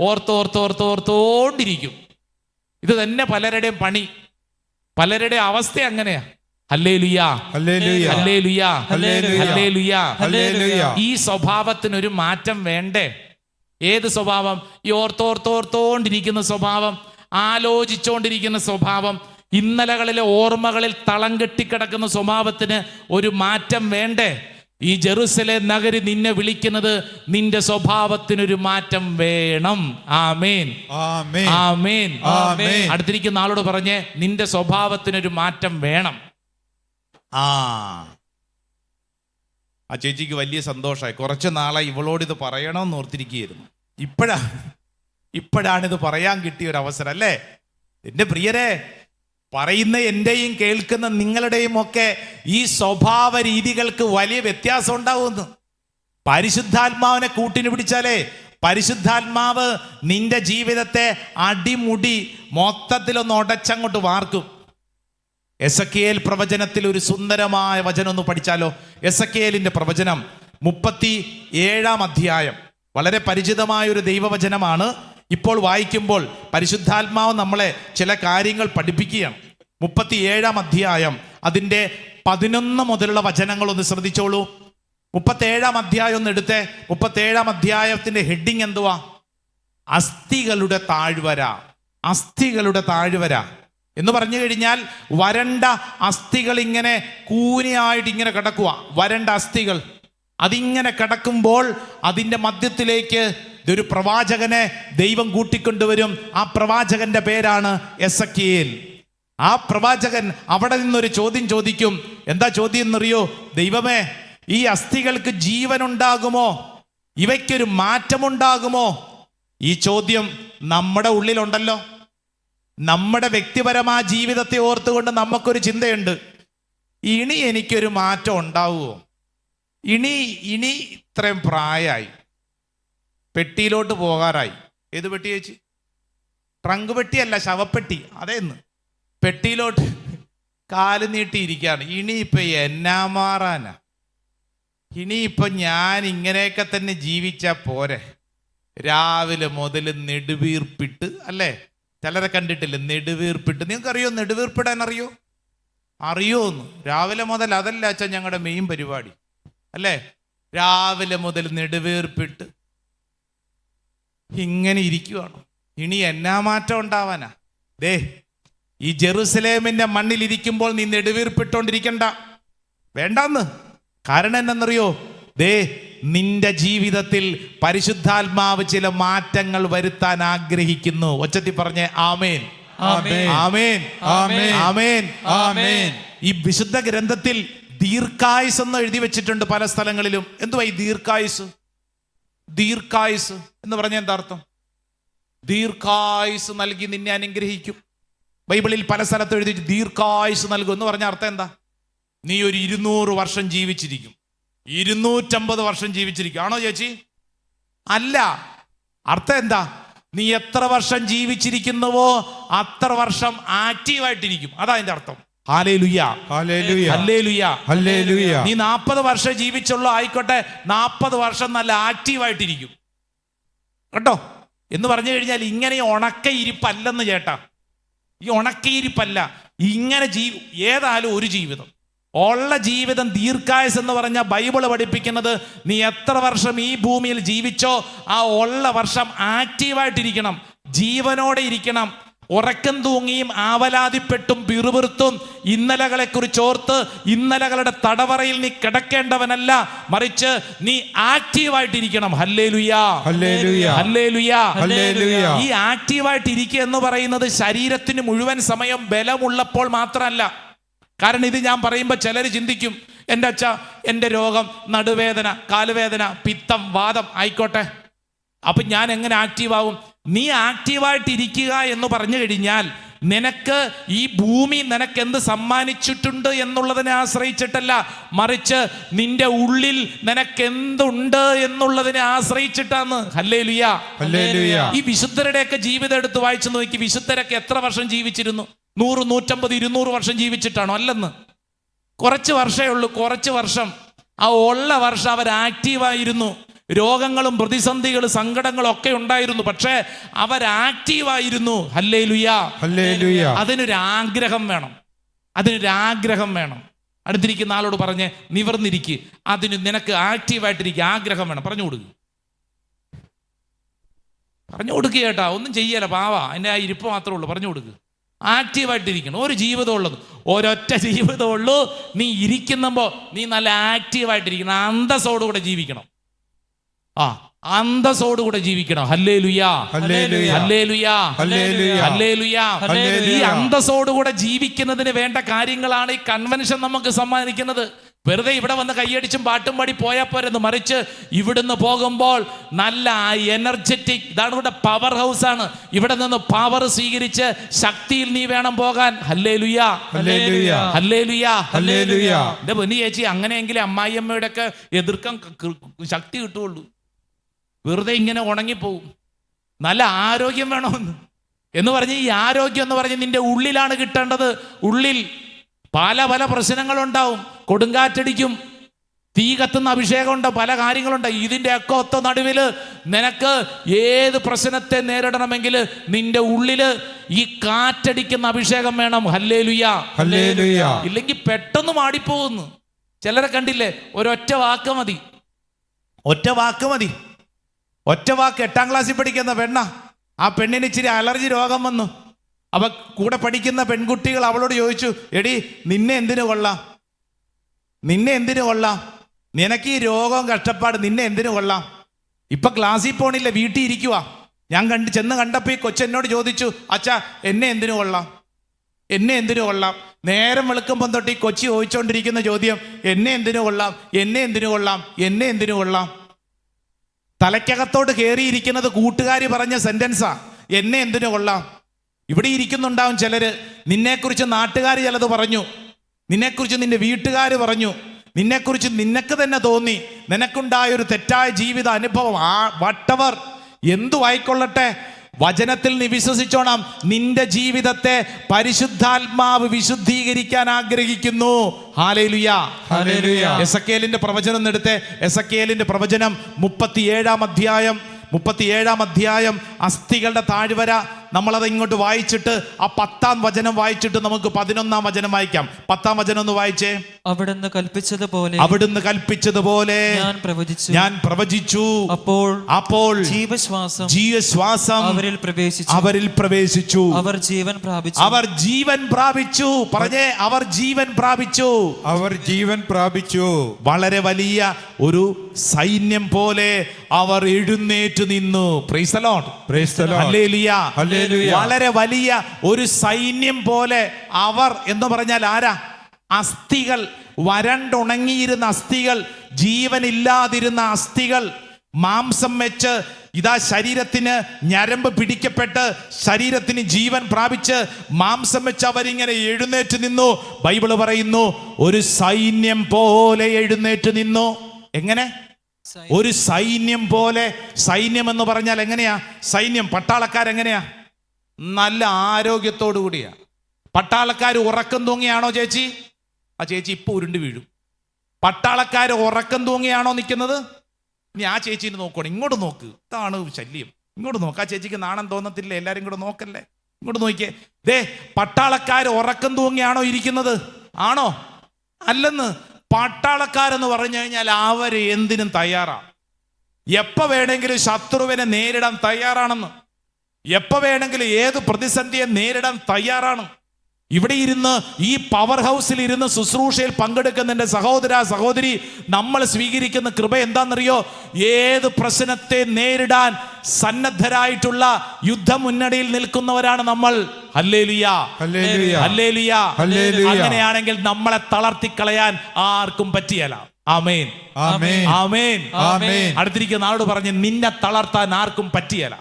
ഓർത്തോണ്ടിരിക്കും. ഇത് തന്നെ പലരുടെയും പണി, പലരുടെ അവസ്ഥ അങ്ങനെയാ. ഹല്ലേലൂയാ, ഹല്ലേലൂയാ, ഹല്ലേലൂയാ, ഹല്ലേലൂയാ, ഹല്ലേലൂയാ. ഈ സ്വഭാവത്തിനൊരു മാറ്റം വേണ്ടേ? ഏത് സ്വഭാവം? ഈ ഓർത്തോണ്ടിരിക്കുന്ന സ്വഭാവം, ആലോചിച്ചുകൊണ്ടിരിക്കുന്ന സ്വഭാവം, ഇന്നലകളിലെ ഓർമ്മകളിൽ തളം കെട്ടിക്കിടക്കുന്ന സ്വഭാവത്തിന് ഒരു മാറ്റം വേണ്ടേ? ഈ ജെറുസലേം നഗരി നിന്നെ വിളിക്കുന്നത് നിന്റെ സ്വഭാവത്തിനൊരു മാറ്റം വേണം. ആമേൻ, ആമേൻ, ആമേൻ, ആമേൻ. അടുത്തിരിക്കുന്ന ആളോട് പറഞ്ഞേ, നിന്റെ സ്വഭാവത്തിനൊരു മാറ്റം വേണം. ആ ചേച്ചിക്ക് വലിയ സന്തോഷമായി. കുറച്ച് നാളായി ഇവളോട് ഇത് പറയണമെന്ന് ഓർത്തിരിക്കുകയായിരുന്നു. ഇപ്പോഴാണിത് പറയാൻ കിട്ടിയ ഒരു അവസരം അല്ലേ? എൻ്റെ പ്രിയരെ, പറയുന്ന എൻ്റെയും കേൾക്കുന്ന നിങ്ങളുടെയും ഒക്കെ ഈ സ്വഭാവ രീതികൾക്ക് വലിയ വ്യത്യാസം ഉണ്ടാവുമെന്ന്. പരിശുദ്ധാത്മാവിനെ കൂട്ടിന് പിടിച്ചാലേ പരിശുദ്ധാത്മാവ് നിന്റെ ജീവിതത്തെ അടിമുടി മൊത്തത്തിലൊന്ന് ഉടച്ചങ്ങോട്ട് വാർക്കും. എസെക്കിയേൽ പ്രവചനത്തിൽ ഒരു സുന്ദരമായ വചനം ഒന്ന് പഠിച്ചാലോ? എസെക്കിയേലിന്റെ പ്രവചനം 37 അധ്യായം. വളരെ പരിചിതമായ ഒരു ദൈവവചനമാണ്. ഇപ്പോൾ വായിക്കുമ്പോൾ പരിശുദ്ധാത്മാവ് നമ്മളെ ചില കാര്യങ്ങൾ പഠിപ്പിക്കുകയാണ്. 37 അധ്യായം അതിൻ്റെ 11 മുതലുള്ള വചനങ്ങളൊന്ന് ശ്രദ്ധിച്ചോളൂ. 37 അധ്യായം ഒന്ന് എടുത്തേ. 37 അധ്യായത്തിന്റെ ഹെഡിങ് എന്തുവാ? അസ്ഥികളുടെ താഴ്വര. അസ്ഥികളുടെ താഴ്വര എന്ന് പറഞ്ഞു കഴിഞ്ഞാൽ വരണ്ട അസ്ഥികൾ ഇങ്ങനെ കൂനിയായിട്ട് ഇങ്ങനെ കിടക്കുക. വരണ്ട അസ്ഥികൾ അതിങ്ങനെ കിടക്കുമ്പോൾ അതിൻ്റെ മധ്യത്തിലേക്ക് ഒരു പ്രവാചകനെ ദൈവം കൂട്ടിക്കൊണ്ടുവരും. ആ പ്രവാചകന്റെ പേരാണ് എസെക്കിയേൽ. ആ പ്രവാചകൻ അവിടെ നിന്നൊരു ചോദ്യം ചോദിക്കും. എന്താ ചോദ്യം എന്നറിയോ? ദൈവമേ, ഈ അസ്ഥികൾക്ക് ജീവനുണ്ടാകുമോ? ഇവയ്ക്കൊരു മാറ്റമുണ്ടാകുമോ? ഈ ചോദ്യം നമ്മുടെ ഉള്ളിലുണ്ടല്ലോ. നമ്മുടെ വ്യക്തിപരമായ ജീവിതത്തെ ഓർത്തുകൊണ്ട് നമുക്കൊരു ചിന്തയുണ്ട്. ഇനി എനിക്കൊരു മാറ്റം ഉണ്ടാവുമോ? ഇനി ഇത്രയും പ്രായമായി, പെട്ടിയിലോട്ട് പോകാറായി. ഏത് പെട്ടി ചേച്ചി? ട്രങ്ക് പെട്ടിയല്ല, ശവപ്പെട്ടി. അതേന്ന് പെട്ടിയിലോട്ട് കാല് നീട്ടിയിരിക്കുകയാണ്. ഇനിയിപ്പോൾ എന്നാ മാറാനാ? ഇനിയിപ്പോൾ ഞാൻ ഇങ്ങനെയൊക്കെ തന്നെ ജീവിച്ചാൽ പോരെ? രാവിലെ മുതൽ നെടുവീർപ്പിട്ട്, അല്ലേ? ചിലരെ കണ്ടിട്ടില്ലേ നെടുവീർപ്പിട്ട്? നിങ്ങൾക്കറിയോ നെടുവീർപ്പിടാൻ അറിയോന്ന്? രാവിലെ മുതൽ അതല്ല അച്ഛാ ഞങ്ങളുടെ മെയിൻ പരിപാടി, അല്ലേ? രാവിലെ മുതൽ നെടുവീർപ്പിട്ട് ഇങ്ങനെ ഇരിക്കുവാണ്. ഇനി എന്നാ മാറ്റം ഉണ്ടാവാനാ? ദേ, ഈ ജെറുസലേമിന്റെ മണ്ണിലിരിക്കുമ്പോൾ നീ നെടുവീർപ്പിട്ടോണ്ടിരിക്കണ്ട, വേണ്ടെന്ന്. കാരണം എന്തെന്നറിയോ? ദേ, നിന്റെ ജീവിതത്തിൽ പരിശുദ്ധാത്മാവ് ചില മാറ്റങ്ങൾ വരുത്താൻ ആഗ്രഹിക്കുന്നു. ഒച്ചത്തി പറഞ്ഞേ ആമേൻ, ആമേൻ, ആമേൻ, ആമേൻ, ആമേൻ, ആമേൻ. ഈ വിശുദ്ധ ഗ്രന്ഥത്തിൽ ദീർഘായുസ് എന്ന് എഴുതി വെച്ചിട്ടുണ്ട് പല സ്ഥലങ്ങളിലും. എന്തുവാ ഈ ദീർഘായുസ്? ദീർഘായുസ് എന്ന് പറഞ്ഞ എന്താ അർത്ഥം? ദീർഘായുസ് നൽകി നിന്നെ അനുഗ്രഹിക്കും. ബൈബിളിൽ പല സ്ഥലത്തും എഴുതി ദീർഘായുസ് നൽകും എന്ന് പറഞ്ഞ അർത്ഥം എന്താ? നീ ഒരു 200 വർഷം ജീവിച്ചിരിക്കും, 250 വർഷം ജീവിച്ചിരിക്കും. ആണോ ചേച്ചി? അല്ല. അർത്ഥം എന്താ? നീ എത്ര വർഷം ജീവിച്ചിരിക്കുന്നുവോ അത്ര വർഷം ആക്റ്റീവായിട്ടിരിക്കും. അതാ അതിന്റെ അർത്ഥം. Hallelujah, hallelujah, hallelujah, hallelujah. നീ 40 വർഷം ജീവിച്ചുള്ളൂ ആയിക്കോട്ടെ, 40 വർഷം നല്ല ആക്റ്റീവായിട്ടിരിക്കും കേട്ടോ. എന്ന് പറഞ്ഞു കഴിഞ്ഞാൽ ഇങ്ങനെ ഉണക്കയിരിപ്പല്ലെന്ന് ചേട്ടാ, ഈ ഉണക്കയിരിപ്പല്ല. ഇങ്ങനെ ഏതായാലും ഒരു ജീവിതം ഉള്ള ജീവിതം ദീർഘായുസ് എന്ന് പറഞ്ഞാൽ ബൈബിള് പഠിപ്പിക്കുന്നത് നീ എത്ര വർഷം ഈ ഭൂമിയിൽ ജീവിച്ചോ ആ ഉള്ള വർഷം ആക്റ്റീവായിട്ടിരിക്കണം, ജീവനോടെ ഇരിക്കണം. ഉറക്കം തൂങ്ങിയും ആവലാതിപ്പെട്ടും പിറുപിറുത്തും ഇന്നലകളെ കുറിച്ചോർത്ത് ഇന്നലകളുടെ തടവറയിൽ നീ കിടക്കേണ്ടവനല്ല, മറിച്ച് നീ ആക്റ്റീവായിട്ടിരിക്കണം. ഹല്ലേലൂയാ, ഹല്ലേലൂയ, ഹല്ലേലൂയാ, ഹല്ലേലൂയ. ഈ ആക്റ്റീവായിട്ട് ഇരിക്കുക എന്ന് പറയുന്നത് ശരീരത്തിന് മുഴുവൻ സമയം ബലമുള്ളപ്പോൾ മാത്രമല്ല. കാരണം ഇത് ഞാൻ പറയുമ്പോൾ ചിലർ ചിന്തിക്കും, എൻ്റെ അച്ഛ എൻ്റെ രോഗം നടുവേദന, കാലുവേദന, പിത്തം, വാദം ആയിക്കോട്ടെ, അപ്പം ഞാൻ എങ്ങനെ ആക്റ്റീവാകും? നീ ആക്റ്റീവായിട്ട് ഇരിക്കുക എന്ന് പറഞ്ഞു കഴിഞ്ഞാൽ നിനക്ക് ഈ ഭൂമി നിനക്ക് എന്ത് സമ്മാനിച്ചിട്ടുണ്ട് എന്നുള്ളതിനെ ആശ്രയിച്ചിട്ടല്ല, മറിച്ച് നിന്റെ ഉള്ളിൽ നിനക്ക് എന്തുണ്ട് എന്നുള്ളതിനെ ആശ്രയിച്ചിട്ടാണ്. ഹല്ലേലൂയ. ഹല്ലേലൂയ. ഈ വിശുദ്ധരുടെയൊക്കെ ജീവിതം എടുത്ത് വായിച്ചു നോക്കി. വിശുദ്ധരൊക്കെ എത്ര വർഷം ജീവിച്ചിരുന്നു? 100, 150, 200 വർഷം ജീവിച്ചിട്ടാണോ? അല്ലെന്ന്. കുറച്ച് വർഷമേ ഉള്ളൂ, കുറച്ച് വർഷം. ആ ഉള്ള വർഷം അവർ ആക്റ്റീവായിരുന്നു. രോഗങ്ങളും പ്രതിസന്ധികളും സങ്കടങ്ങളും ഒക്കെ ഉണ്ടായിരുന്നു, പക്ഷേ അവർ ആക്റ്റീവായിരുന്നു. ഹല്ലേലൂയ. ഹല്ലേലൂയ. അതിനൊരാഗ്രഹം വേണം, അതിനൊരാഗ്രഹം വേണം. അടുത്തിരിക്കുന്ന ആളോട് പറഞ്ഞ് നിവർന്നിരിക്കുക, അതിന് നിനക്ക് ആക്റ്റീവായിട്ടിരിക്കുക, ആഗ്രഹം വേണം. പറഞ്ഞു കൊടുക്കുക, പറഞ്ഞു കൊടുക്കുക കേട്ടാ. ഒന്നും ചെയ്യല, പാവാ, അതിൻ്റെ ആ ഇരിപ്പ് മാത്രമേ ഉള്ളൂ. പറഞ്ഞു കൊടുക്കുക, ആക്റ്റീവായിട്ടിരിക്കണം. ഒരു ജീവിതം ഉള്ളത്, ഒരൊറ്റ ജീവിതമുള്ളൂ. നീ ഇരിക്കുമ്പോൾ നീ നല്ല ആക്റ്റീവായിട്ടിരിക്കണം, അന്തസ്സോടുകൂടെ ജീവിക്കണം. അന്തസ്സോടുകൂടെ ജീവിക്കണം. ഹല്ലേലൂയാ. ഹല്ലേലൂയ. ഹല്ലേലൂയാ. ഹല്ലേലൂയ. ഹല്ലേലൂയാ. ഹല്ലേലൂയ. ഈ അന്തസ്സോടുകൂടെ ജീവിക്കുന്നതിന് വേണ്ട കാര്യങ്ങളാണ് ഈ കൺവെൻഷൻ നമുക്ക് സമ്മാനിക്കുന്നത്. വെറുതെ ഇവിടെ വന്ന് കൈയടിച്ചും പാട്ടും പാടി പോയാൽ പോരെന്ന്, മറിച്ച് ഇവിടുന്ന് പോകുമ്പോൾ നല്ല എനർജറ്റിക്, ഇതാണ് ഇവിടെ പവർ ഹൗസ് ആണ്. ഇവിടെ നിന്ന് പവർ സ്വീകരിച്ച് ശക്തിയിൽ നീ വേണം പോകാൻ. ഹല്ലേലൂയാ. ഹല്ലേലൂയ. ഹല്ലേലൂയാ. ഹല്ലേലൂയ. എന്റെ പൊന്നു ചേച്ചി, അങ്ങനെയെങ്കിലും അമ്മായിയമ്മയുടെ ഒക്കെ എതിർക്കാൻ ശക്തി കിട്ടുള്ളൂ. വെറുതെ ഇങ്ങനെ ഉണങ്ങിപ്പോവും. നല്ല ആരോഗ്യം വേണമെന്ന് എന്ന് പറഞ്ഞ്, ഈ ആരോഗ്യം എന്ന് പറഞ്ഞ് നിന്റെ ഉള്ളിലാണ് കിട്ടേണ്ടത്. ഉള്ളിൽ പല പല പ്രശ്നങ്ങളുണ്ടാവും. കൊടുങ്കാറ്റടിക്കും, തീ കത്തുന്ന അഭിഷേകമുണ്ട്, പല കാര്യങ്ങളുണ്ട്. ഇതിൻ്റെ ഒക്കെ ഒത്ത നടുവിൽ നിനക്ക് ഏത് പ്രശ്നത്തെ നേരിടണമെങ്കിൽ നിന്റെ ഉള്ളിൽ ഈ കാറ്റടിക്കുന്ന അഭിഷേകം വേണം. ഹല്ലേലൂയാ. ഹല്ലേലൂയ. ഇല്ലെങ്കിൽ പെട്ടെന്ന് മാടിപ്പോകുന്നു. ചിലരെ കണ്ടില്ലേ, ഒരൊറ്റ വാക്ക് മതി, ഒറ്റ വാക്ക് മതി. ഒറ്റ വാക്ക്. 8ാം ക്ലാസ്സിൽ പഠിക്കുന്ന പെണ്ണ, ആ പെണ്ണിന് ഇച്ചിരി അലർജി രോഗം വന്നു. അപ്പൊ കൂടെ പഠിക്കുന്ന പെൺകുട്ടികൾ അവളോട് ചോദിച്ചു, എടി നിന്നെ എന്തിനു കൊള്ളാം, നിന്നെ എന്തിനു കൊള്ളാം, നിനക്ക് ഈ രോഗവും കഷ്ടപ്പാട് നിന്നെ എന്തിനു കൊള്ളാം? ഇപ്പൊ ക്ലാസ്സിൽ പോണില്ല, വീട്ടിൽ ഇരിക്കുക. ഞാൻ ചെന്ന് കണ്ടപ്പോൾ ഈ കൊച്ചെന്നോട് ചോദിച്ചു, അച്ഛാ എന്നെ എന്തിനു കൊള്ളാം, എന്നെ എന്തിനു കൊള്ളാം? നേരം വെളുക്കുമ്പം തൊട്ട് ഈ കൊച്ചി ചോദിച്ചുകൊണ്ടിരിക്കുന്ന ചോദ്യം, എന്നെ എന്തിനു കൊള്ളാം, എന്നെ എന്തിനു കൊള്ളാം, എന്നെ എന്തിനു കൊള്ളാം. തലയ്ക്കകത്തോട്ട് കയറിയിരിക്കുന്നത് കൂട്ടുകാരി പറഞ്ഞ സെന്റൻസാ, എന്നെ എന്തിനു കൊള്ളാം. ഇവിടെ ഇരിക്കുന്നുണ്ടാവും ചിലര്, നിന്നെക്കുറിച്ച് നാട്ടുകാർ ചിലത് പറഞ്ഞു, നിന്നെക്കുറിച്ച് നിന്റെ വീട്ടുകാർ പറഞ്ഞു, നിന്നെക്കുറിച്ച് നിനക്ക് തന്നെ തോന്നി, നിനക്കുണ്ടായ ഒരു തെറ്റായ ജീവിത അനുഭവം, വട്ടവർ എന്തു ആയിക്കൊള്ളട്ടെ, വചനത്തിൽ നീ വിശ്വസിച്ചോണം. നിന്റെ ജീവിതത്തെ പരിശുദ്ധാത്മാവ് വിശുദ്ധീകരിക്കാൻ ആഗ്രഹിക്കുന്നു. ഹല്ലേലൂയ. ഹല്ലേലൂയ. എസെക്കേലിന്റെ പ്രവചനം എടുത്ത്, എസെക്കേലിന്റെ പ്രവചനം 37-ാം അധ്യായം അസ്ഥികളുടെ താഴ്വര. നമ്മളത് ഇങ്ങോട്ട് വായിച്ചിട്ട് ആ 10-ാം വചനം വായിച്ചിട്ട് നമുക്ക് 11-ാം വചനം വായിക്കാം. 10-ാം വചനം ഒന്ന് വായിച്ചേ. അവിടുന്ന് കൽപ്പിച്ചതുപോലെ ഞാൻ പ്രവചിച്ചു. അപ്പോൾ ജീവശ്വാസം അവരിൽ പ്രവേശിച്ചു. അവർ ജീവൻ പ്രാപിച്ചു. പറഞ്ഞേ, അവർ ജീവൻ പ്രാപിച്ചു. അവർ ജീവൻ പ്രാപിച്ചു. വളരെ വലിയ ഒരു സൈന്യം പോലെ അവർ എഴുന്നേറ്റ് നിന്നു. Price the lord. Praise the Lord. Hallelujah. Hallelujah. വളരെ വലിയ ഒരു സൈന്യം പോലെ അവർ എന്ന് പറഞ്ഞാൽ ആരാ? അസ്ഥികൾ, വരണ്ടുണങ്ങിയിരുന്ന അസ്ഥികൾ, ജീവനില്ലാതിരുന്ന അസ്ഥികൾ, മാംസം വെച്ച് ഇതാ ശരീരത്തിന് ഞരമ്പ് പിടിക്കപ്പെട്ട് ശരീരത്തിന് ജീവൻ പ്രാപിച്ച് മാംസം വെച്ച് അവരിങ്ങനെ എഴുന്നേറ്റ് നിന്നു. ബൈബിള് പറയുന്നു, ഒരു സൈന്യം പോലെ എഴുന്നേറ്റ് നിന്നു. എങ്ങനെ? ഒരു സൈന്യം പോലെ. സൈന്യം എന്ന് പറഞ്ഞാൽ എങ്ങനെയാ? സൈന്യം, പട്ടാളക്കാരെങ്ങനെയാ? നല്ല ആരോഗ്യത്തോടു കൂടിയാ. പട്ടാളക്കാർ ഉറക്കം തൂങ്ങിയാണോ ചേച്ചി? ആ ചേച്ചി ഇപ്പൊ ഉരുണ്ട് വീഴും. പട്ടാളക്കാർ ഉറക്കം തൂങ്ങിയാണോ നിൽക്കുന്നത്? ഇനി ആ ചേച്ചീനെ നോക്കണം, ഇങ്ങോട്ട് നോക്ക്, ഇതാണ് ശല്യം. ഇങ്ങോട്ട് നോക്ക്. ആ ചേച്ചിക്ക് നാണം തോന്നത്തില്ല, എല്ലാരും കൂടെ നോക്കല്ലേ. ഇങ്ങോട്ട് നോക്കിയേ. ദേ, പട്ടാളക്കാർ ഉറക്കം തൂങ്ങിയാണോ ഇരിക്കുന്നത്? ആണോ? അല്ലെന്ന്. പട്ടാളക്കാരെന്ന് പറഞ്ഞു കഴിഞ്ഞാൽ അവർ എന്തിനും തയ്യാറാണ്. എപ്പോ വേണമെങ്കിലും ശത്രുവിനെ നേരിടാൻ തയ്യാറാണെന്ന്, എപ്പോ വേണമെങ്കിലും ഏത് പ്രതിസന്ധിയെ നേരിടാൻ തയ്യാറാണ്. ഇവിടെ ഇരുന്ന് ഈ പവർ ഹൗസിൽ ഇരുന്ന് ശുശ്രൂഷയിൽ പങ്കെടുക്കുന്ന എൻ്റെ സഹോദര സഹോദരി, നമ്മൾ സ്വീകരിക്കുന്ന കൃപ എന്താണെന്നറിയോ? ഏത് പ്രശ്നത്തെ നേരിടാൻ സന്നദ്ധരായിട്ടുള്ള യുദ്ധമുന്നണിയിൽ നിൽക്കുന്നവരാണ് നമ്മൾ. ഹല്ലേലൂയ. ഹല്ലേലൂയ. ഹല്ലേലൂയ. ഹല്ലേലൂയ. അങ്ങനെയാണെങ്കിൽ നമ്മളെ തളർത്തിക്കളയാൻ ആർക്കും പറ്റിയല്ല. ആമേൻ. ആമേൻ. ആമേൻ. ആമേൻ. അടുത്തിരിക്കുന്ന ആളോട് പറഞ്ഞ്, നിന്നെ തളർത്താൻ ആർക്കും പറ്റിയല്ല.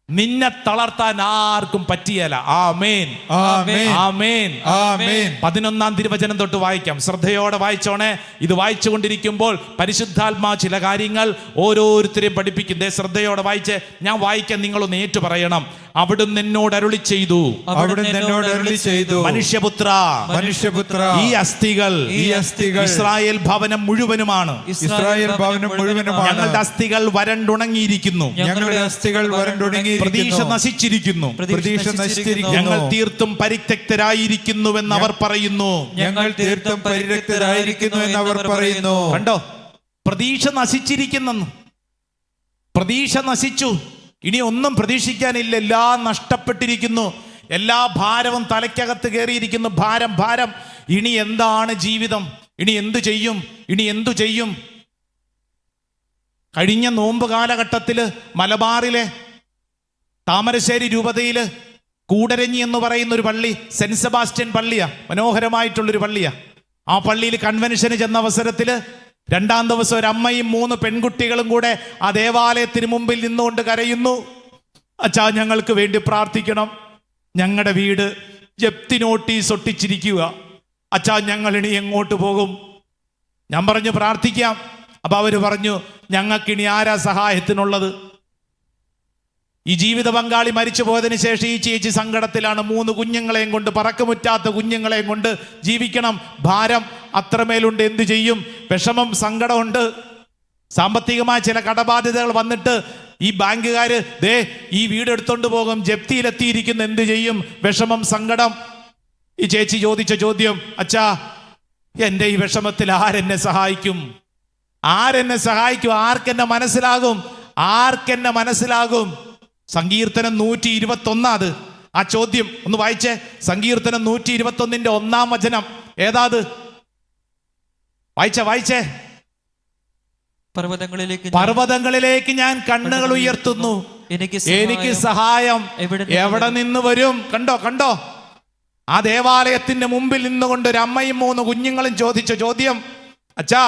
നിന്നെ തളർത്താൻ ആർക്കും പറ്റിയല്ല. ആമേൻ, ആമേൻ, ആമേൻ, ആമേൻ. 11-ാം തിരുവചനം തൊട്ട് വായിക്കാം. ശ്രദ്ധയോടെ വായിച്ചോണേ. ഇത് വായിച്ചുകൊണ്ടിരിക്കുമ്പോൾ പരിശുദ്ധാത്മാ ചില കാര്യങ്ങൾ ഓരോരുത്തരെയും പഠിപ്പിക്കും. ശ്രദ്ധയോടെ വായിച്ച് ഞാൻ വായിക്കാൻ നിങ്ങളൊന്ന് ഏറ്റു പറയണം. അവിടുന്ന് എന്നോട് അരുളി ചെയ്തു, അവിടുന്ന് എന്നോട് അരുളി ചെയ്തു, മനുഷ്യപുത്ര, മനുഷ്യപുത്ര, ഈ അസ്ഥികൾ ഇസ്രായേൽ ഭവനം മുഴുവനുമാണ്. ഇസ്രായേൽ ഭവനം മുഴുവനുമാണ്. ഞങ്ങളുടെ അസ്ഥികൾ വരണ്ടുണങ്ങിയിരിക്കുന്നു, ഞങ്ങളുടെ അസ്ഥികൾ പ്രതീക്ഷ വരണ്ടുണങ്ങിയിരിക്കുന്നു, നശിച്ചിരിക്കുന്നു, പ്രതീക്ഷ നശിച്ചിരിക്കുന്നു. ഞങ്ങൾ തീർത്തും പരിത്യക്തരായിരിക്കുന്നുവെന്ന് അവർ പറയുന്നു. ഞങ്ങൾ തീർത്തും പരിരക്തരായിരിക്കുന്നു എന്ന് അവർ പറയുന്നു. കണ്ടോ, പ്രതീക്ഷ നശിച്ചിരിക്കുന്നു, പ്രതീക്ഷ നശിച്ചു. ഇനി ഒന്നും പ്രതീക്ഷിക്കാനില്ല, എല്ലാം നഷ്ടപ്പെട്ടിരിക്കുന്നു, എല്ലാ ഭാരവും തലയ്ക്കകത്ത് കയറിയിരിക്കുന്നു. ഭാരം, ഭാരം. ഇനി എന്താണ് ജീവിതം? ഇനി എന്തു ചെയ്യും? ഇനി എന്തു ചെയ്യും? കഴിഞ്ഞ നോമ്പ് കാലഘട്ടത്തിൽ മലബാറിലെ താമരശ്ശേരി രൂപതയിൽ കൂടരഞ്ഞി എന്ന് പറയുന്ന ഒരു പള്ളി, സെന്റ് സെബാസ്റ്റ്യൻ പള്ളിയാ, മനോഹരമായിട്ടുള്ളൊരു പള്ളിയാ. ആ പള്ളിയിൽ കൺവെൻഷന് ചെന്ന അവസരത്തിൽ 2-ാം ദിവസം ഒരു അമ്മയും 3 പെൺകുട്ടികളും കൂടെ ആ ദേവാലയത്തിന് മുമ്പിൽ നിന്നുകൊണ്ട് കരയുന്നു. അച്ഛാ, ഞങ്ങൾക്ക് വേണ്ടി പ്രാർത്ഥിക്കണം, ഞങ്ങളുടെ വീട് ജപ്തി നോട്ടീസ് ഒട്ടിച്ചിരിക്കുക, അച്ഛാ ഞങ്ങൾ ഇനി എങ്ങോട്ട് പോകും? ഞാൻ പറഞ്ഞു പ്രാർത്ഥിക്കാം. അപ്പൊ അവര് പറഞ്ഞു, ഞങ്ങൾക്കിനി ആരാ സഹായത്തിനുള്ളത്? ഈ ജീവിത പങ്കാളി മരിച്ചു പോയതിനു ശേഷം ഈ ചേച്ചി സങ്കടത്തിലാണ്. 3 കുഞ്ഞുങ്ങളെയും കൊണ്ട്, പറക്കമുറ്റാത്ത കുഞ്ഞുങ്ങളെയും കൊണ്ട് ജീവിക്കണം. ഭാരം അത്രമേലുണ്ട്. എന്തു ചെയ്യും? വിഷമം, സങ്കടമുണ്ട്. സാമ്പത്തികമായ ചില കടബാധ്യതകൾ വന്നിട്ട് ഈ ബാങ്കുകാര് ഈ വീട് എടുത്തോണ്ട് പോകും, ജപ്തിയിലെത്തിയിരിക്കുന്നു. എന്തു ചെയ്യും? വിഷമം, സങ്കടം. ഈ ചേച്ചി ചോദിച്ച ചോദ്യം, അച്ഛാ എൻ്റെ ഈ വിഷമത്തിൽ ആരെന്നെ സഹായിക്കും? ആരെന്നെ സഹായിക്കും? ആർക്കെന്നെ മനസ്സിലാകും? ആർക്കെന്നെ മനസ്സിലാകും? സങ്കീർത്തനം 121 അത്. ആ ചോദ്യം ഒന്ന് വായിച്ചേ. സങ്കീർത്തനം 121-ന്റെ 1-ാം വചനം ഏതാത്? വായിച്ചേ. പർവ്വതങ്ങളിലേക്ക് ഞാൻ കണ്ണുകൾ ഉയർത്തുന്നു, എനിക്ക് സഹായം എവിടെ നിന്ന് വരും? കണ്ടോ ആ ദേവാലയത്തിന്റെ മുമ്പിൽ നിന്നുകൊണ്ട് ഒരു അമ്മയും 3 കുഞ്ഞുങ്ങളും ചോദിച്ച ചോദ്യം, അച്ഛാ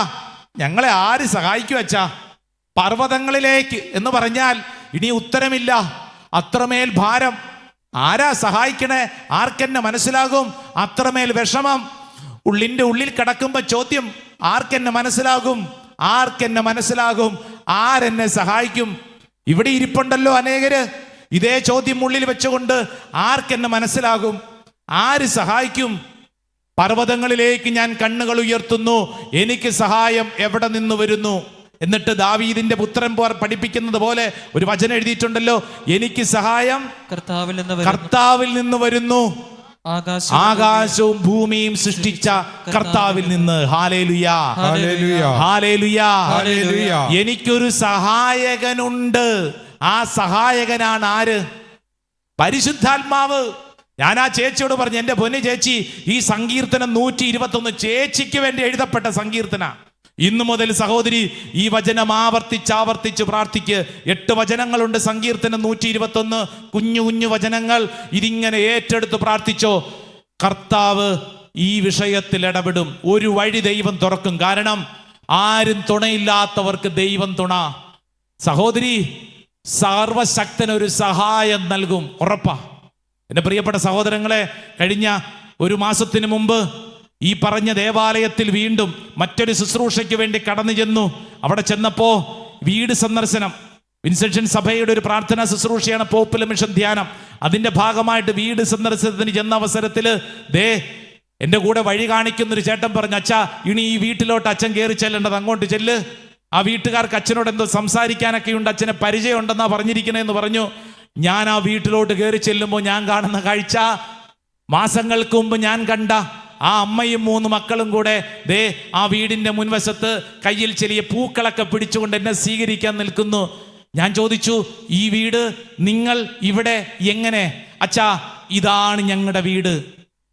ഞങ്ങളെ ആര് സഹായിക്കും അച്ഛാ? പർവ്വതങ്ങളിലേക്ക് എന്ന് പറഞ്ഞാൽ ഇനി ഉത്തരമില്ല, അത്രമേൽ ഭാരം. ആരാ സഹായിക്കണേ? ആർക്കെന്നെ മനസ്സിലാകും? അത്രമേൽ വിഷമം ഉള്ളിന്റെ ഉള്ളിൽ കിടക്കുമ്പോ ചോദ്യം, ആർക്കെന്നെ മനസ്സിലാകും? ആർക്കെന്നെ മനസ്സിലാകും? ആരെന്നെ സഹായിക്കും? ഇവിടെ ഇരിപ്പുണ്ടല്ലോ അനേകര്, ഇതേ ചോദ്യം ഉള്ളിൽ വെച്ചുകൊണ്ട് ആർക്കെന്നെ മനസ്സിലാകും? ആര് സഹായിക്കും? പർവ്വതങ്ങളിലേക്ക് ഞാൻ കണ്ണുകൾ ഉയർത്തുന്നു, എനിക്ക് സഹായം എവിടെ നിന്ന് വരുന്നു? എന്നിട്ട് ദാവീദിന്റെ പുത്രൻ പഠിപ്പിക്കുന്നത് പോലെ ഒരു വചനം എഴുതിയിട്ടുണ്ടല്ലോ, എനിക്ക് സഹായം കർത്താവിൽ നിന്ന് വരുന്നു, ആകാശവും ഭൂമിയും സൃഷ്ടിച്ച കർത്താവിൽ നിന്ന്. Hallelujah, hallelujah, hallelujah. എനിക്കൊരു സഹായകനുണ്ട്. ആ സഹായകനാണ് ആര്? പരിശുദ്ധാത്മാവ്. ഞാൻ ആ ചേച്ചിയോട് പറഞ്ഞു, എൻ്റെ പൊന്നു ചേച്ചി, ഈ സങ്കീർത്തനം 121 ചേച്ചിക്ക് വേണ്ടി എഴുതപ്പെട്ട സങ്കീർത്തന. ഇന്നു മുതൽ സഹോദരി ഈ വചനം ആവർത്തിച്ച് പ്രാർത്ഥിക്ക്. 8 വചനങ്ങളുണ്ട് സങ്കീർത്തനം 121, കുഞ്ഞു കുഞ്ഞു വചനങ്ങൾ. ഇതിങ്ങനെ ഏറ്റെടുത്ത് പ്രാർത്ഥിച്ചോ. കർത്താവ് ഈ വിഷയത്തിൽ ഇടപെടും. ഒരു വഴി ദൈവം തുറക്കും. കാരണം ആരും തുണയില്ലാത്തവർക്ക് ദൈവം തുണ. സഹോദരി, സർവശക്തൻ ഒരു സഹായം നൽകും, ഉറപ്പാ. എൻ്റെ പ്രിയപ്പെട്ട സഹോദരങ്ങളെ, കഴിഞ്ഞ ഒരു മാസത്തിന് മുമ്പ് ഈ പറഞ്ഞ ദേവാലയത്തിൽ വീണ്ടും മറ്റൊരു ശുശ്രൂഷയ്ക്ക് വേണ്ടി കടന്നു ചെന്നു. അവിടെ ചെന്നപ്പോ വീട് സന്ദർശനം, വിൻസെൻഷൻ സഭയുടെ ഒരു പ്രാർത്ഥനാ ശുശ്രൂഷയാണ് പോപ്പുലർ മിഷൻ ധ്യാനം. അതിന്റെ ഭാഗമായിട്ട് വീട് സന്ദർശനത്തിന് ചെന്ന അവസരത്തിൽ എൻ്റെ കൂടെ വഴി കാണിക്കുന്നൊരു ചേട്ടൻ പറഞ്ഞു, അച്ഛാ ഇനി ഈ വീട്ടിലോട്ട് അച്ഛൻ കയറി ചെല്ലേണ്ടത്, അങ്ങോട്ട് ചെല്ല്. ആ വീട്ടുകാർക്ക് അച്ഛനോട് എന്തോ സംസാരിക്കാനൊക്കെ ഉണ്ട്, അച്ഛനെ പരിചയമുണ്ടെന്നാ പറഞ്ഞിരിക്കണേന്ന് പറഞ്ഞു. ഞാൻ ആ വീട്ടിലോട്ട് കയറി ചെല്ലുമ്പോൾ ഞാൻ കാണുന്ന കാഴ്ച, മാസങ്ങൾക്ക് മുമ്പ് ഞാൻ കണ്ട ആ അമ്മയും 3 മക്കളും കൂടെ ആ വീടിന്റെ മുൻവശത്ത് കയ്യിൽ ചെറിയ പൂക്കളൊക്കെ പിടിച്ചുകൊണ്ട് എന്നെ സ്വീകരിക്കാൻ നിൽക്കുന്നു. ഞാൻ ചോദിച്ചു, ഈ വീട് നിങ്ങൾ ഇവിടെ എങ്ങനെ? അച്ഛാ ഇതാണ് ഞങ്ങളുടെ വീട്.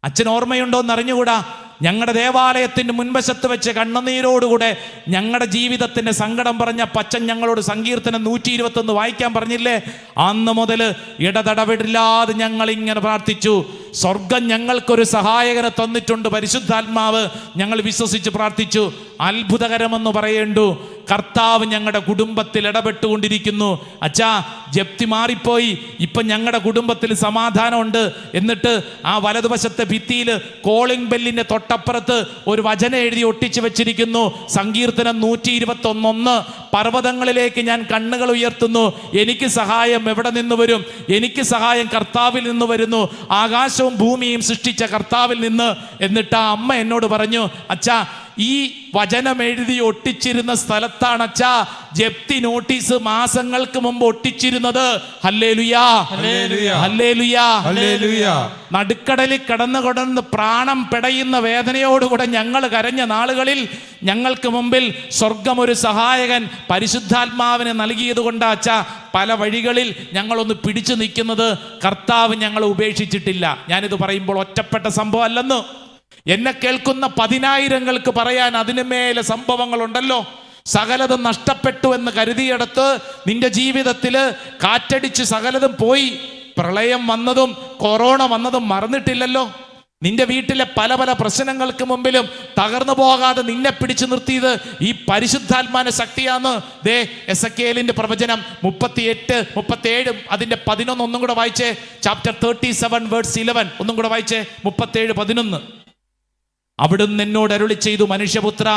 അച്ഛൻ ഓർമ്മയുണ്ടോ എന്ന് അറിഞ്ഞുകൂടാ. ഞങ്ങളുടെ ദേവാലയത്തിന്റെ മുൻവശത്ത് വെച്ച് കണ്ണുനീരോടുകൂടെ ഞങ്ങളുടെ ജീവിതത്തിന്റെ സങ്കടം പറഞ്ഞ അച്ഛൻ ഞങ്ങളോട് സങ്കീർത്തനം 121 വായിക്കാൻ പറഞ്ഞില്ലേ? അന്ന് മുതൽ ഇടതടവിടില്ലാതെ ഞങ്ങൾ ഇങ്ങനെ പ്രാർത്ഥിച്ചു. സ്വർഗം ഞങ്ങൾക്കൊരു സഹായകനെ തന്നിട്ടുണ്ട്, പരിശുദ്ധാത്മാവ്. ഞങ്ങൾ വിശ്വസിച്ച് പ്രാർത്ഥിച്ചു. അത്ഭുതകരമെന്ന് പറയേണ്ടു. കർത്താവ് ഞങ്ങളുടെ കുടുംബത്തിൽ ഇടപെട്ടുകൊണ്ടിരിക്കുന്നു. അച്ഛാ, ജപ്തി മാറിപ്പോയി, ഇപ്പം ഞങ്ങളുടെ കുടുംബത്തിൽ സമാധാനമുണ്ട്. എന്നിട്ട് ആ വലതുവശത്തെ ഭിത്തിയിൽ കോളിംഗ് ബെല്ലിന്റെ തൊട്ടപ്പുറത്ത് ഒരു വചനം എഴുതി ഒട്ടിച്ചു വെച്ചിരിക്കുന്നു. സങ്കീർത്തനം 121:1. പർവ്വതങ്ങളിലേക്ക് ഞാൻ കണ്ണുകൾ ഉയർത്തുന്നു, എനിക്ക് സഹായം എവിടെ നിന്ന് വരും? എനിക്ക് സഹായം കർത്താവിൽ നിന്ന് വരുന്നു, ആകാശവും ഭൂമിയും സൃഷ്ടിച്ച കർത്താവിൽ നിന്ന്. എന്നിട്ട് ആ അമ്മ എന്നോട് പറഞ്ഞു, അച്ഛാ, ഈ വചനം എഴുതി ഒട്ടിച്ചിരുന്ന സ്ഥലത്താണ് അച്ഛാ ജപ്തി നോട്ടീസ് മാസങ്ങൾക്ക് മുമ്പ് ഒട്ടിച്ചിരുന്നത്. ഹല്ലേലൂയാ, ഹല്ലേലൂയാ, ഹല്ലേലൂയാ. നടുക്കടലിൽ കിടന്ന് പ്രാണം പിടയുന്ന വേദനയോടുകൂടെ ഞങ്ങൾ കരഞ്ഞ നാളുകളിൽ ഞങ്ങൾക്ക് മുമ്പിൽ സ്വർഗം ഒരു സഹായകൻ പരിശുദ്ധാത്മാവിനെ നൽകിയത് കൊണ്ടാ അച്ഛാ പല വഴികളിൽ ഞങ്ങളൊന്ന് പിടിച്ചു നിൽക്കുന്നത്. കർത്താവ് ഞങ്ങളെ ഉപേക്ഷിച്ചിട്ടില്ല. ഞാനിത് പറയുമ്പോൾ ഒറ്റപ്പെട്ട സംഭവം അല്ലെന്ന് എന്നെ കേൾക്കുന്ന 10,000-ങ്ങൾക്ക് പറയാൻ അതിനു മേലെ സംഭവങ്ങളുണ്ടല്ലോ. സകലതും നഷ്ടപ്പെട്ടു എന്ന് കരുതിയിടത്ത് നിന്റെ ജീവിതത്തിൽ കാറ്റടിച്ച് സകലതും പോയി. പ്രളയം വന്നതും കൊറോണ വന്നതും മറന്നിട്ടില്ലല്ലോ. നിന്റെ വീട്ടിലെ പല പല പ്രശ്നങ്ങൾക്ക് മുമ്പിലും തകർന്നു പോകാതെ നിന്നെ പിടിച്ചു നിർത്തിയത് ഈ പരിശുദ്ധാത്മാവിന്റെ ശക്തിയാന്ന്. ദേ എസെക്കിയേലിന്റെ പ്രവചനം 38-37 അതിന്റെ 11 ഒന്നും കൂടെ വായിച്ചേ. ചാപ്റ്റർ 37:11 ഒന്നും കൂടെ വായിച്ചേ. 37:11. അവിടുന്ന് എന്നോട് അരുളി ചെയ്തു, മനുഷ്യപുത്ര,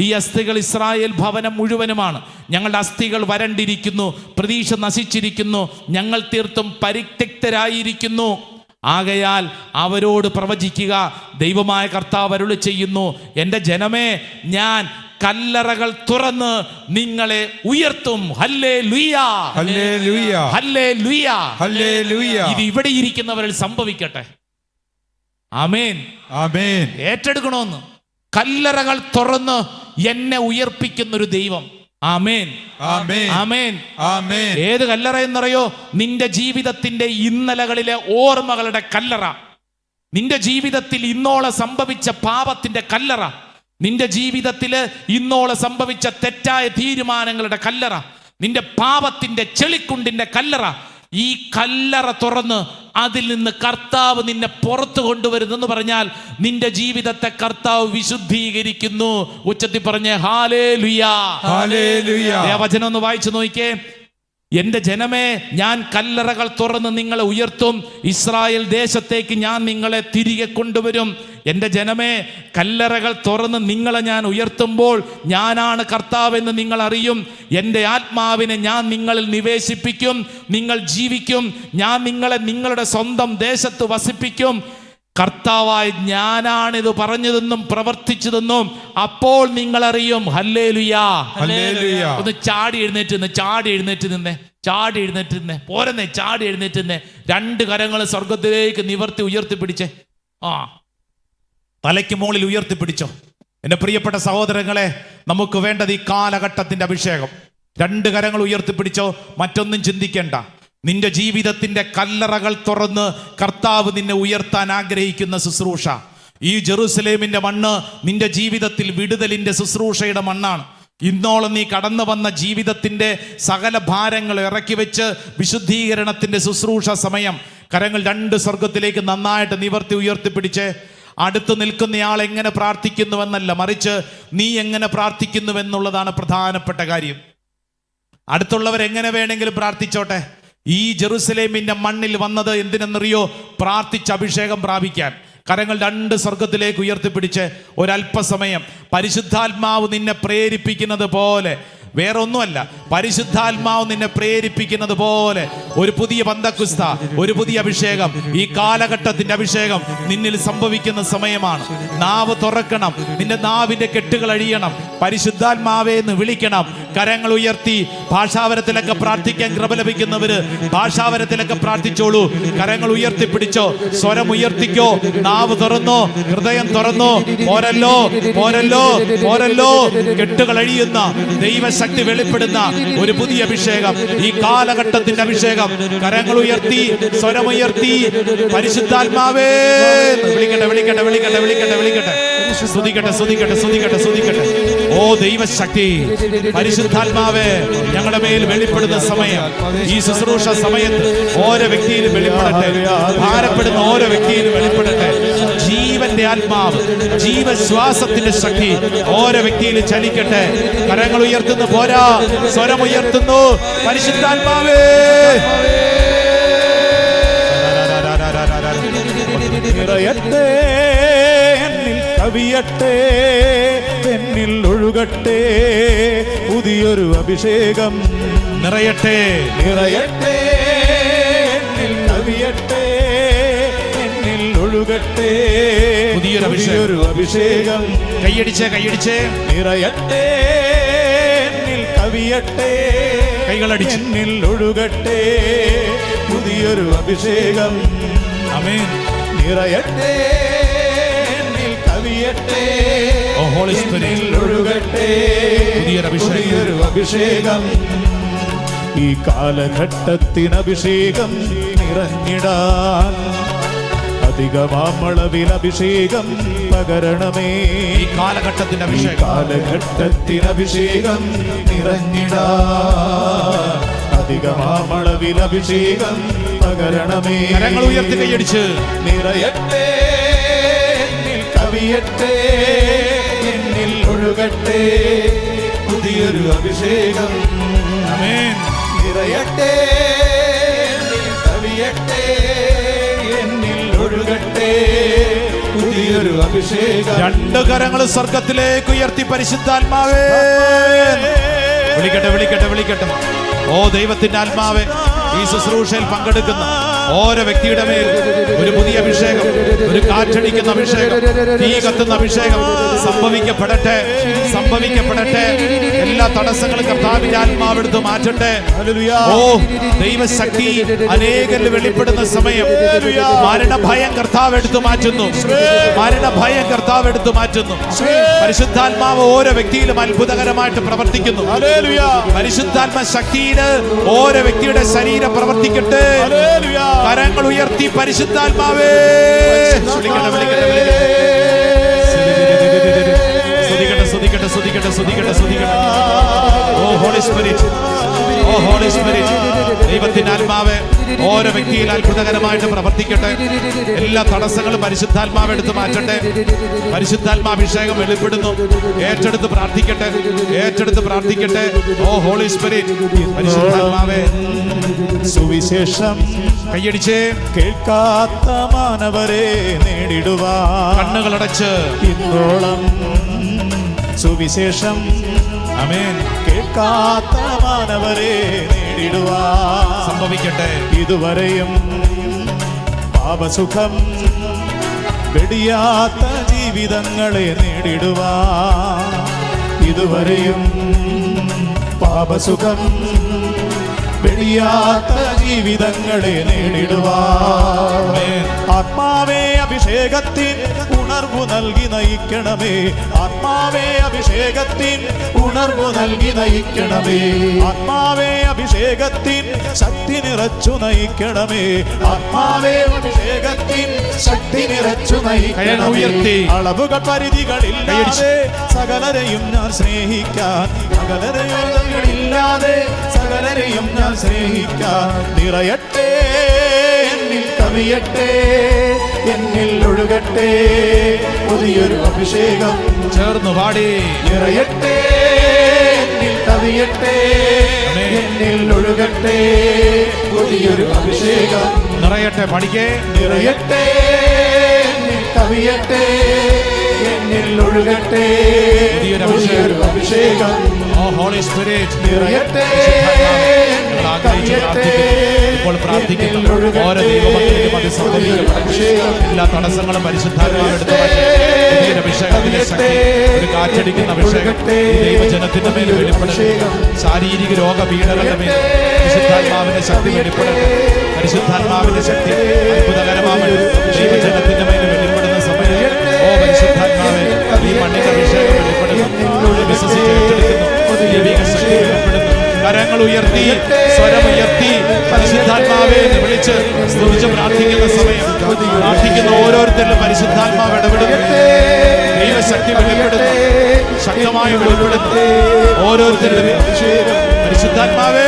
ഈ അസ്ഥികൾ ഇസ്രായേൽ ഭവനം മുഴുവനുമാണ്. ഞങ്ങളുടെ അസ്ഥികൾ വരണ്ടിരിക്കുന്നു, പ്രതീക്ഷ നശിച്ചിരിക്കുന്നു, ഞങ്ങൾ തീർത്തും പരിത്യക്തരായിരിക്കുന്നു. ആകയാൽ അവരോട് പ്രവചിക്കുക, ദൈവമായ കർത്താവ് അരുളി ചെയ്യുന്നു, എൻ്റെ ജനമേ, ഞാൻ കല്ലറകൾ തുറന്ന് നിങ്ങളെ ഉയർത്തും. ഹല്ലേലൂയാ, ഹല്ലേലൂയാ, ഹല്ലേലൂയാ, ഹല്ലേലൂയാ. ഇത് ഇവിടെ ഇരിക്കുന്നവരിൽ സംഭവിക്കട്ടെ. ആമേൻ, ആമേൻ. ഏറ്റെടുക്കണമെന്ന്. കല്ലറകൾ തുറന്ന് എന്നെ ഉയർപ്പിക്കുന്നൊരു ദൈവം. ആമേൻ, ആമേൻ, ആമേൻ, ആമേൻ. ഏത് കല്ലറ എന്നറിയോ? നിന്റെ ജീവിതത്തിന്റെ ഇന്നലകളിലെ ഓർമ്മകളുടെ കല്ലറ, നിന്റെ ജീവിതത്തിൽ ഇന്നോളം സംഭവിച്ച പാപത്തിന്റെ കല്ലറ, നിന്റെ ജീവിതത്തിൽ ഇന്നോളം സംഭവിച്ച തെറ്റായ തീരുമാനങ്ങളുടെ കല്ലറ, നിന്റെ പാപത്തിന്റെ ചെളിക്കുണ്ടിന്റെ കല്ലറ. ഈ കല്ലറ തുറന്ന് അതിൽ നിന്ന് കർത്താവ് നിന്നെ പുറത്തു കൊണ്ടുവരുന്നെന്ന് പറഞ്ഞാൽ നിന്റെ ജീവിതത്തെ കർത്താവ് വിശുദ്ധീകരിക്കുന്നു. ഉച്ചത്തിൽ പറഞ്ഞേ ഹല്ലേലൂയാ, ഹല്ലേലൂയാ. വചനം ഒന്ന് വായിച്ചു നോക്കിക്കേ. എൻ്റെ ജനമേ, ഞാൻ കല്ലറകൾ തുറന്ന് നിങ്ങളെ ഉയർത്തും, ഇസ്രായേൽ ദേശത്തേക്ക് ഞാൻ നിങ്ങളെ തിരികെ കൊണ്ടുവരും. എൻ്റെ ജനമേ, കല്ലറകൾ തുറന്ന് നിങ്ങളെ ഞാൻ ഉയർത്തുമ്പോൾ ഞാനാണ് കർത്താവെന്ന് നിങ്ങൾ അറിയും. എൻ്റെ ആത്മാവിനെ ഞാൻ നിങ്ങളിൽ നിവേശിപ്പിക്കും, നിങ്ങൾ ജീവിക്കും, ഞാൻ നിങ്ങളെ നിങ്ങളുടെ സ്വന്തം ദേശത്ത് വസിപ്പിക്കും. കർത്താവായി ഞാനാണിത് പറഞ്ഞതെന്നും പ്രവർത്തിച്ചതെന്നും അപ്പോൾ നിങ്ങൾ അറിയും. ഹല്ലേലൂയാ, ഹല്ലേലൂയാ. ഒന്ന് ചാടി എഴുന്നേറ്റ് നിന്ന്, ചാടി എഴുന്നേറ്റ് നിന്നേ, ചാടി എഴുന്നേറ്റ് നിന്നേ, പോരെന്നേ, ചാടി എഴുന്നേറ്റ് നിന്നേ. 2 കരങ്ങൾ സ്വർഗത്തിലേക്ക് നിവർത്തി ഉയർത്തിപ്പിടിച്ചേ. ആ, തലയ്ക്ക് മുകളിൽ ഉയർത്തിപ്പിടിച്ചോ. എൻ്റെ പ്രിയപ്പെട്ട സഹോദരങ്ങളെ, നമുക്ക് വേണ്ടത് ഈ കാലഘട്ടത്തിന്റെ അഭിഷേകം. 2 കരങ്ങൾ ഉയർത്തിപ്പിടിച്ചോ. മറ്റൊന്നും ചിന്തിക്കേണ്ട. നിന്റെ ജീവിതത്തിന്റെ കല്ലറകൾ തുറന്ന് കർത്താവ് നിന്നെ ഉയർത്താൻ ആഗ്രഹിക്കുന്ന ശുശ്രൂഷ. ഈ ജെറുസലേമിന്റെ മണ്ണ് നിന്റെ ജീവിതത്തിൽ വിടുതലിന്റെ ശുശ്രൂഷയുടെ മണ്ണാണ്. ഇന്നോളം നീ കടന്നു വന്ന ജീവിതത്തിന്റെ സകല ഭാരങ്ങൾ ഇറക്കി വെച്ച് വിശുദ്ധീകരണത്തിന്റെ ശുശ്രൂഷ സമയം. കരങ്ങൾ 2 സ്വർഗത്തിലേക്ക് നന്നായിട്ട് നിവർത്തി ഉയർത്തിപ്പിടിച്ച്. അടുത്ത് നിൽക്കുന്നയാൾ എങ്ങനെ പ്രാർത്ഥിക്കുന്നുവെന്നല്ല, മറിച്ച് നീ എങ്ങനെ പ്രാർത്ഥിക്കുന്നുവെന്നുള്ളതാണ് പ്രധാനപ്പെട്ട കാര്യം. അടുത്തുള്ളവർ എങ്ങനെ വേണമെങ്കിലും പ്രാർത്ഥിച്ചോട്ടെ. ഈ ജെറുസലേമിന്റെ മണ്ണിൽ വന്നത് എന്തിനെന്നറിയോ? പ്രാർത്ഥിച്ച് അഭിഷേകം പ്രാപിക്കാൻ. കരങ്ങൾ 2 സ്വർഗത്തിലേക്ക് ഉയർത്തിപ്പിടിച്ച് ഒരല്പസമയം പരിശുദ്ധാത്മാവ് നിന്നെ പ്രേരിപ്പിക്കുന്നത് പോലെ, വേറെ ഒന്നുമല്ല, പരിശുദ്ധാത്മാവ് നിന്നെ പ്രേരിപ്പിക്കുന്നത് പോലെ ഒരു പുതിയ പന്തക്കുസ്ത, ഒരു പുതിയ അഭിഷേകം, ഈ കാലഘട്ടത്തിന്റെ അഭിഷേകം നിന്നിൽ സംഭവിക്കുന്ന സമയമാണ്. നാവ് തുറക്കണം, നിന്റെ നാവിന്റെ കെട്ടുകൾ അഴിയണം, പരിശുദ്ധാത്മാവേ എന്ന് വിളിക്കണം. കരങ്ങൾ ഉയർത്തി ഭാഷാവരത്തിലൊക്കെ പ്രാർത്ഥിക്കാൻ കൃപ ലഭിക്കുന്നവര് ഭാഷാവരത്തിലൊക്കെ പ്രാർത്ഥിച്ചോളൂ. കരങ്ങൾ ഉയർത്തിപ്പിടിച്ചോ, സ്വരം ഉയർത്തിക്കോ, നാവ് തുറന്നോ, ഹൃദയം തുറന്നോ. പോരല്ലോ, പോരല്ലോ, പോരല്ലോ. കെട്ടുകൾ അഴിയുന്ന ദൈവശക്തി വെളിപ്പെടുന്ന ഒരു പുതിയ അഭിഷേകം, ഈ കാലഘട്ടത്തിന്റെ അഭിഷേകം. കരങ്ങൾ ഉയർത്തി, സ്വരമുയർത്തി, പരിശുദ്ധാത്മാവേ വിളിക്കട്ടെ, വിളിക്കട്ടെ, വിളിക്കട്ടെ, വിളിക്കട്ടെ, വിളിക്കട്ടെ. സ്തുതിക്കട്ടെ, സ്തുതിക്കട്ടെ, സ്തുതിക്കട്ടെ, സ്തുതിക്കട്ടെ. ഓ ദൈവശക്തി, പരിശുദ്ധാത്മാവേ ഞങ്ങളുടെ മേൽ വെളിപ്പെടുന്ന സമയം, ഈ ശുശ്രൂഷ സമയത്ത് ഓരോ വ്യക്തിയിലും വെളിപ്പെടട്ടെ. ഭാരപ്പെടുന്ന ഓരോ വ്യക്തിയിലും വെളിപ്പെടട്ടെ. ജീവന്റെ ആത്മാവ്, ജീവശ്വാസത്തിന്റെ ശക്തി ഓരോ വ്യക്തിയിലും ചലിക്കട്ടെ. കരങ്ങൾ ഉയർത്തുന്നു, പോരാ, സ്വരം ഉയർത്തുന്നു. പരിശുദ്ധാത്മാവേ, നിറയട്ടെ, എന്നിൽ കവിയട്ടെ, എന്നിൽ ഒഴുകട്ടെ പുതിയൊരു അഭിഷേകം. നിറയട്ടെ, നിറയട്ടെ, എന്നിൽ കവിയട്ടെ, എന്നിൽ ഒഴുകട്ടെ പുതിയൊരു അഭിഷേകം. കൈയടിച്ചേ, കൈയടിച്ചേ. നിറയട്ടെ, എന്നിൽ കവിയട്ടെ, കൈകളടിച്ച്. എന്നിൽ ഒഴുകട്ടെ പുതിയൊരു അഭിഷേകം. ആമേൻ. നിറയട്ടെ, എന്നിൽ കവിയട്ടെ, ഓ ഹോളി സ്പിരിറ്റ്, എന്നിൽ ഒഴുകട്ടെ പുതിയൊരു അഭിഷേകം. ഈ കാലഘട്ടത്തിന് അഭിഷേകം നിറഞ്ഞിടാൻ അധികമാമളവിൽ അഭിഷേകം പകരണമേ. ഈ കാലഘട്ടത്തിന്റെ ഈ അഭിഷേകം, കാലഘട്ടത്തിന് അഭിഷേകം നിറഞ്ഞിടാൻ അധികമാമളവിൽ അഭിഷേകം പകരണമേ. കരങ്ങൾ ഉയർത്തി കൈയടിച്ച്. നിറയട്ടെ, എന്നിൽ കവിയട്ടെ, എന്നിൽ ഒഴുകട്ടെ പുതിയൊരു അഭിഷേകം. ആമേൻ. നിറയട്ടെ, എന്നിൽ കവിയട്ടെ, എന്നിൽ ഒഴുകട്ടെ പുതിയൊരു അഭിഷേകം. രണ്ട് കരങ്ങൾ സ്വർഗത്തിലേക്ക് ഉയർത്തി പരിശുദ്ധാത്മാവേ, വിളിക്കട്ടെ, വിളിക്കട്ടെ, വിളിക്കട്ടെ. ഓ ദൈവത്തിന്റെ ആത്മാവേ, ഈ ശുശ്രൂഷയിൽ പങ്കെടുക്കുന്ന ഓരോ വ്യക്തിയുടെ മേൽ ഒരു പുതിയ അഭിഷേകം, ഒരു കാറ്റടിക്കുന്ന അഭിഷേകം, തീ കത്തുന്ന അഭിഷേകം സംഭവിക്കപ്പെടട്ടെ, സംഭവിക്കപ്പെടട്ടെ. എല്ലാ തടസ്സങ്ങളും കർത്താവിന്റെ ആത്മാവെടുത്ത് മാറ്റട്ടെ. ഓ ദൈവശക്തി അനേകരിൽ വെളിപ്പെടുന്ന സമയം മരണഭയം കർത്താവ് എടുത്തു മാറ്റുന്നു, മരണഭയം കർത്താവ് എടുത്തു മാറ്റുന്നു. പരിശുദ്ധാത്മാവ് ഓരോ വ്യക്തിയിലും അത്ഭുതകരമായിട്ട് പ്രവർത്തിക്കുന്നു. പരിശുദ്ധാത്മ ശക്തിയിൽ ഓരോ വ്യക്തിയുടെ ശരീരം പ്രവർത്തിക്കട്ടെ. കരങ്ങൾ ഉയർത്തി പരിശുദ്ധാത്മാവേ, സ്തുതിക്കട്ടെ, വിളിക്കട്ടെ, വിളിക്കട്ടെ. സ്തുതിക്കട്ടെ, സ്തുതിക്കട്ടെ, സ്തുതിക്കട്ടെ, സ്തുതിക്കട്ടെ, സ്തുതിക്കട്ടെ. ഓ ഹോളി സ്പിരിറ്റ്, ഓ ഹോളി സ്പിരിറ്റ്, ദൈവത്തിന്റെ ആത്മാവ് ഓരോ വ്യക്തിയിൽ അത്ഭുതകരമായിട്ട് പ്രവർത്തിക്കട്ടെ. എല്ലാ തടസ്സങ്ങളും പരിശുദ്ധാത്മാവ് എടുത്ത് മാറ്റട്ടെ. പരിശുദ്ധാത്മാഭിഷേകം വെളിപ്പെടുന്നു. ഏറ്റെടുത്ത് പ്രാർത്ഥിക്കട്ടെ, ഏറ്റെടുത്ത് പ്രാർത്ഥിക്കട്ടെ. ഓ ഹോളി സ്പിരിറ്റ്, പരിശുദ്ധാത്മാവേ. സുവിശേഷം കൈയടിച്ചേ. കേൾക്കാത്ത മാനവരെ നേടിടുവാൻ കണ്ണുകളടച്ച് ഇന്നോളം സുവിശേഷം ആമേൻ കേൾക്കാത്ത മാനവരെ നേടിടുവാൻ സംഭവിക്കട്ടെ. ഇതുവരെയും പാപസുഖം വെടിയാത്ത ജീവിതങ്ങളെ നേടിടുവാൻ ഇതുവരെയും പാപസുഖം വെടിയാത്ത ജീവിതങ്ങളെ നേടിടുവാൻ ആത്മാവേ അഭിഷേകത്തിൻ ഉണർവു നൽകി നയിക്കണമേ. ആത്മാവേ അഭിഷേകത്തിൻ ഉണർവു നൽകി നയിക്കണമേ. ആത്മാവേ അഭിഷേകത്തിൻ ശക്തി നിറച്ചു നയിക്കണമേ. ആത്മാവേ അഭിഷേകത്തിൻ ശക്തി നിറച്ചു നയിക്കണമേ. അളവുകൾ പരിധികളില്ലാതെ സകലരെയും ഞാൻ സ്നേഹിക്കാൻ, അകലതകളില്ലാതെ സകലരെയും ഞാൻ സ്നേഹിക്കാൻ. നിറയട്ടെ, എന്നിൽ കവിയട്ടെ, എന്നിൽ ഒഴുകട്ടെ പുതിയൊരു അഭിഷേകം. ചേർന്ന് പാടി. നിറയട്ടെ, എന്നിൽ കവിയട്ടെ, എന്നിൽ ഒഴുകട്ടെ പുതിയൊരു അഭിഷേകം. നിറയട്ടെ, പഠിക്കേ. നിറയട്ടെ, എന്നിൽ കവിയട്ടെ, എന്നിൽ ഒഴുകട്ടെ പുതിയൊരു അഭിഷേകം. ഓ ഹോളി സ്പിരിറ്റ്, നിറയട്ടെ, ഇപ്പോൾ പ്രാർത്ഥിക്കുന്നു. ഓരോ ദൈവമക്കളിലും അത് സംഭവിക്കും. എല്ലാ തടസ്സങ്ങളും പരിശുദ്ധാത്മാവ് എടുത്തു മാറ്റി പുതിയൊരു അഭിഷേകത്തിന്റെ ശക്തി, ഒരു കാറ്റടിക്കുന്ന അഭിഷേകം ദൈവജനത്തിന്റെ മേൽ വെളിപ്പെടുന്നു. ശാരീരിക രോഗപീഠകളുടെ മേൽ പരിശുദ്ധാത്മാവിന്റെ ശക്തി വെളിപ്പെടട്ടെ. പരിശുദ്ധാത്മാവിന്റെ ശക്തി അത്ഭുതകരമായ ദൈവജനത്തിന്റെ മേൽ വെളിപ്പെടുന്ന സമയം ഓ പരിശുദ്ധാത്മാവെ, ഈ മണ്ണിന്റെ അഭിഷേകം വെളിപ്പെടുന്നു. വിശ്വസിച്ച് ഏറ്റെടുക്കുന്നു. ദൈവിക ശക്തി വെളിപ്പെടുന്നു. കരങ്ങൾ ഉയർത്തി, സ്വരമുയർത്തി പരിശുദ്ധാത്മാവെ എന്ന് വിളിച്ച് സ്തുതിച്ച് പ്രാർത്ഥിക്കുന്ന സമയം പ്രാർത്ഥിക്കുന്ന ഓരോരുത്തരിലും പരിശുദ്ധാത്മാവ് ഇടപെടുന്നു. ദൈവശക്തി വെളിപ്പെടുന്നു, ശക്തമായി വെളിപ്പെടുന്നു. ഓരോരുത്തരിലും പരിശുദ്ധാത്മാവേ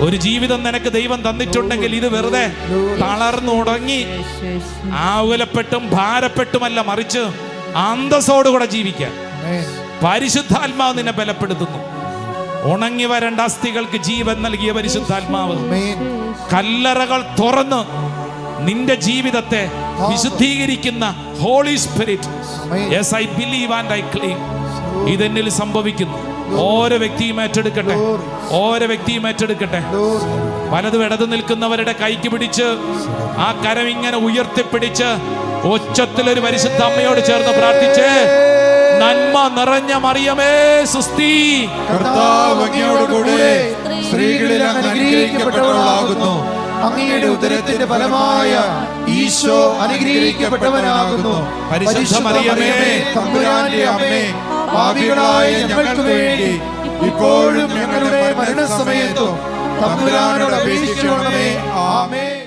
ഒരു ജീവിതം നിനക്ക് ദൈവം തന്നിട്ടുണ്ടെങ്കിൽ ഇത് വെറുതെ തളർന്നുടങ്ങി ആകുലപ്പെട്ടും ഭാരപ്പെട്ടുമല്ല, മറിച്ച് അന്തസ്സോടുകൂടെ ജീവിക്കാൻ പരിശുദ്ധാത്മാവ് നിന്നെ ബലപ്പെടുത്തുന്നു. ഉണങ്ങി വരേണ്ട അസ്ഥികൾക്ക് ജീവൻ നൽകിയ പരിശുദ്ധാത്മാവ് കല്ലറകൾ തുറന്ന് നിന്റെ ജീവിതത്തെ വിശുദ്ധീകരിക്കുന്ന holy spirit. Yes, I believe and I claim. ഇതെന്നിൽ സംഭവിക്കുന്നു. ഓരോ വ്യക്തിയും ഏറ്റെടുക്കട്ടെ, ഓരോ വ്യക്തിയും ഏറ്റെടുക്കട്ടെ. വലതും ഇടതു നിൽക്കുന്നവരുടെ കൈക്ക് പിടിച്ച് ആ കരം ഇങ്ങനെ ഉയർത്തിപ്പിടിച്ച് ഒച്ചത്തിലൊരു പരിശുദ്ധ അമ്മയോട് ചേർന്ന് പ്രാർത്ഥിച്ച്, നന്മ നിറഞ്ഞ മറിയമേ സുസ്തി, കർത്താവ് അങ്ങയോടുകൂടെ സ്ത്രീകളിൽ അങ്ങ് അനുഗ്രഹിക്കപ്പെട്ടവളാകുന്നു. അങ്ങയുടെ ഉദരത്തിന്റെ ഫലമായ ഈശോ അനുഗ്രഹിക്കപ്പെട്ടവനാകുന്നു. പരിശുദ്ധ മറിയമേ, തമ്പുരാന്റെ അമ്മേ, പാപികളായ ഞങ്ങൾക്ക് വേണ്ടി ഇപ്പോഴും ഞങ്ങളുടെ മരണസമയത്തും തമ്പുരാനോട് അപേക്ഷിക്കണമേ. ആമേൻ.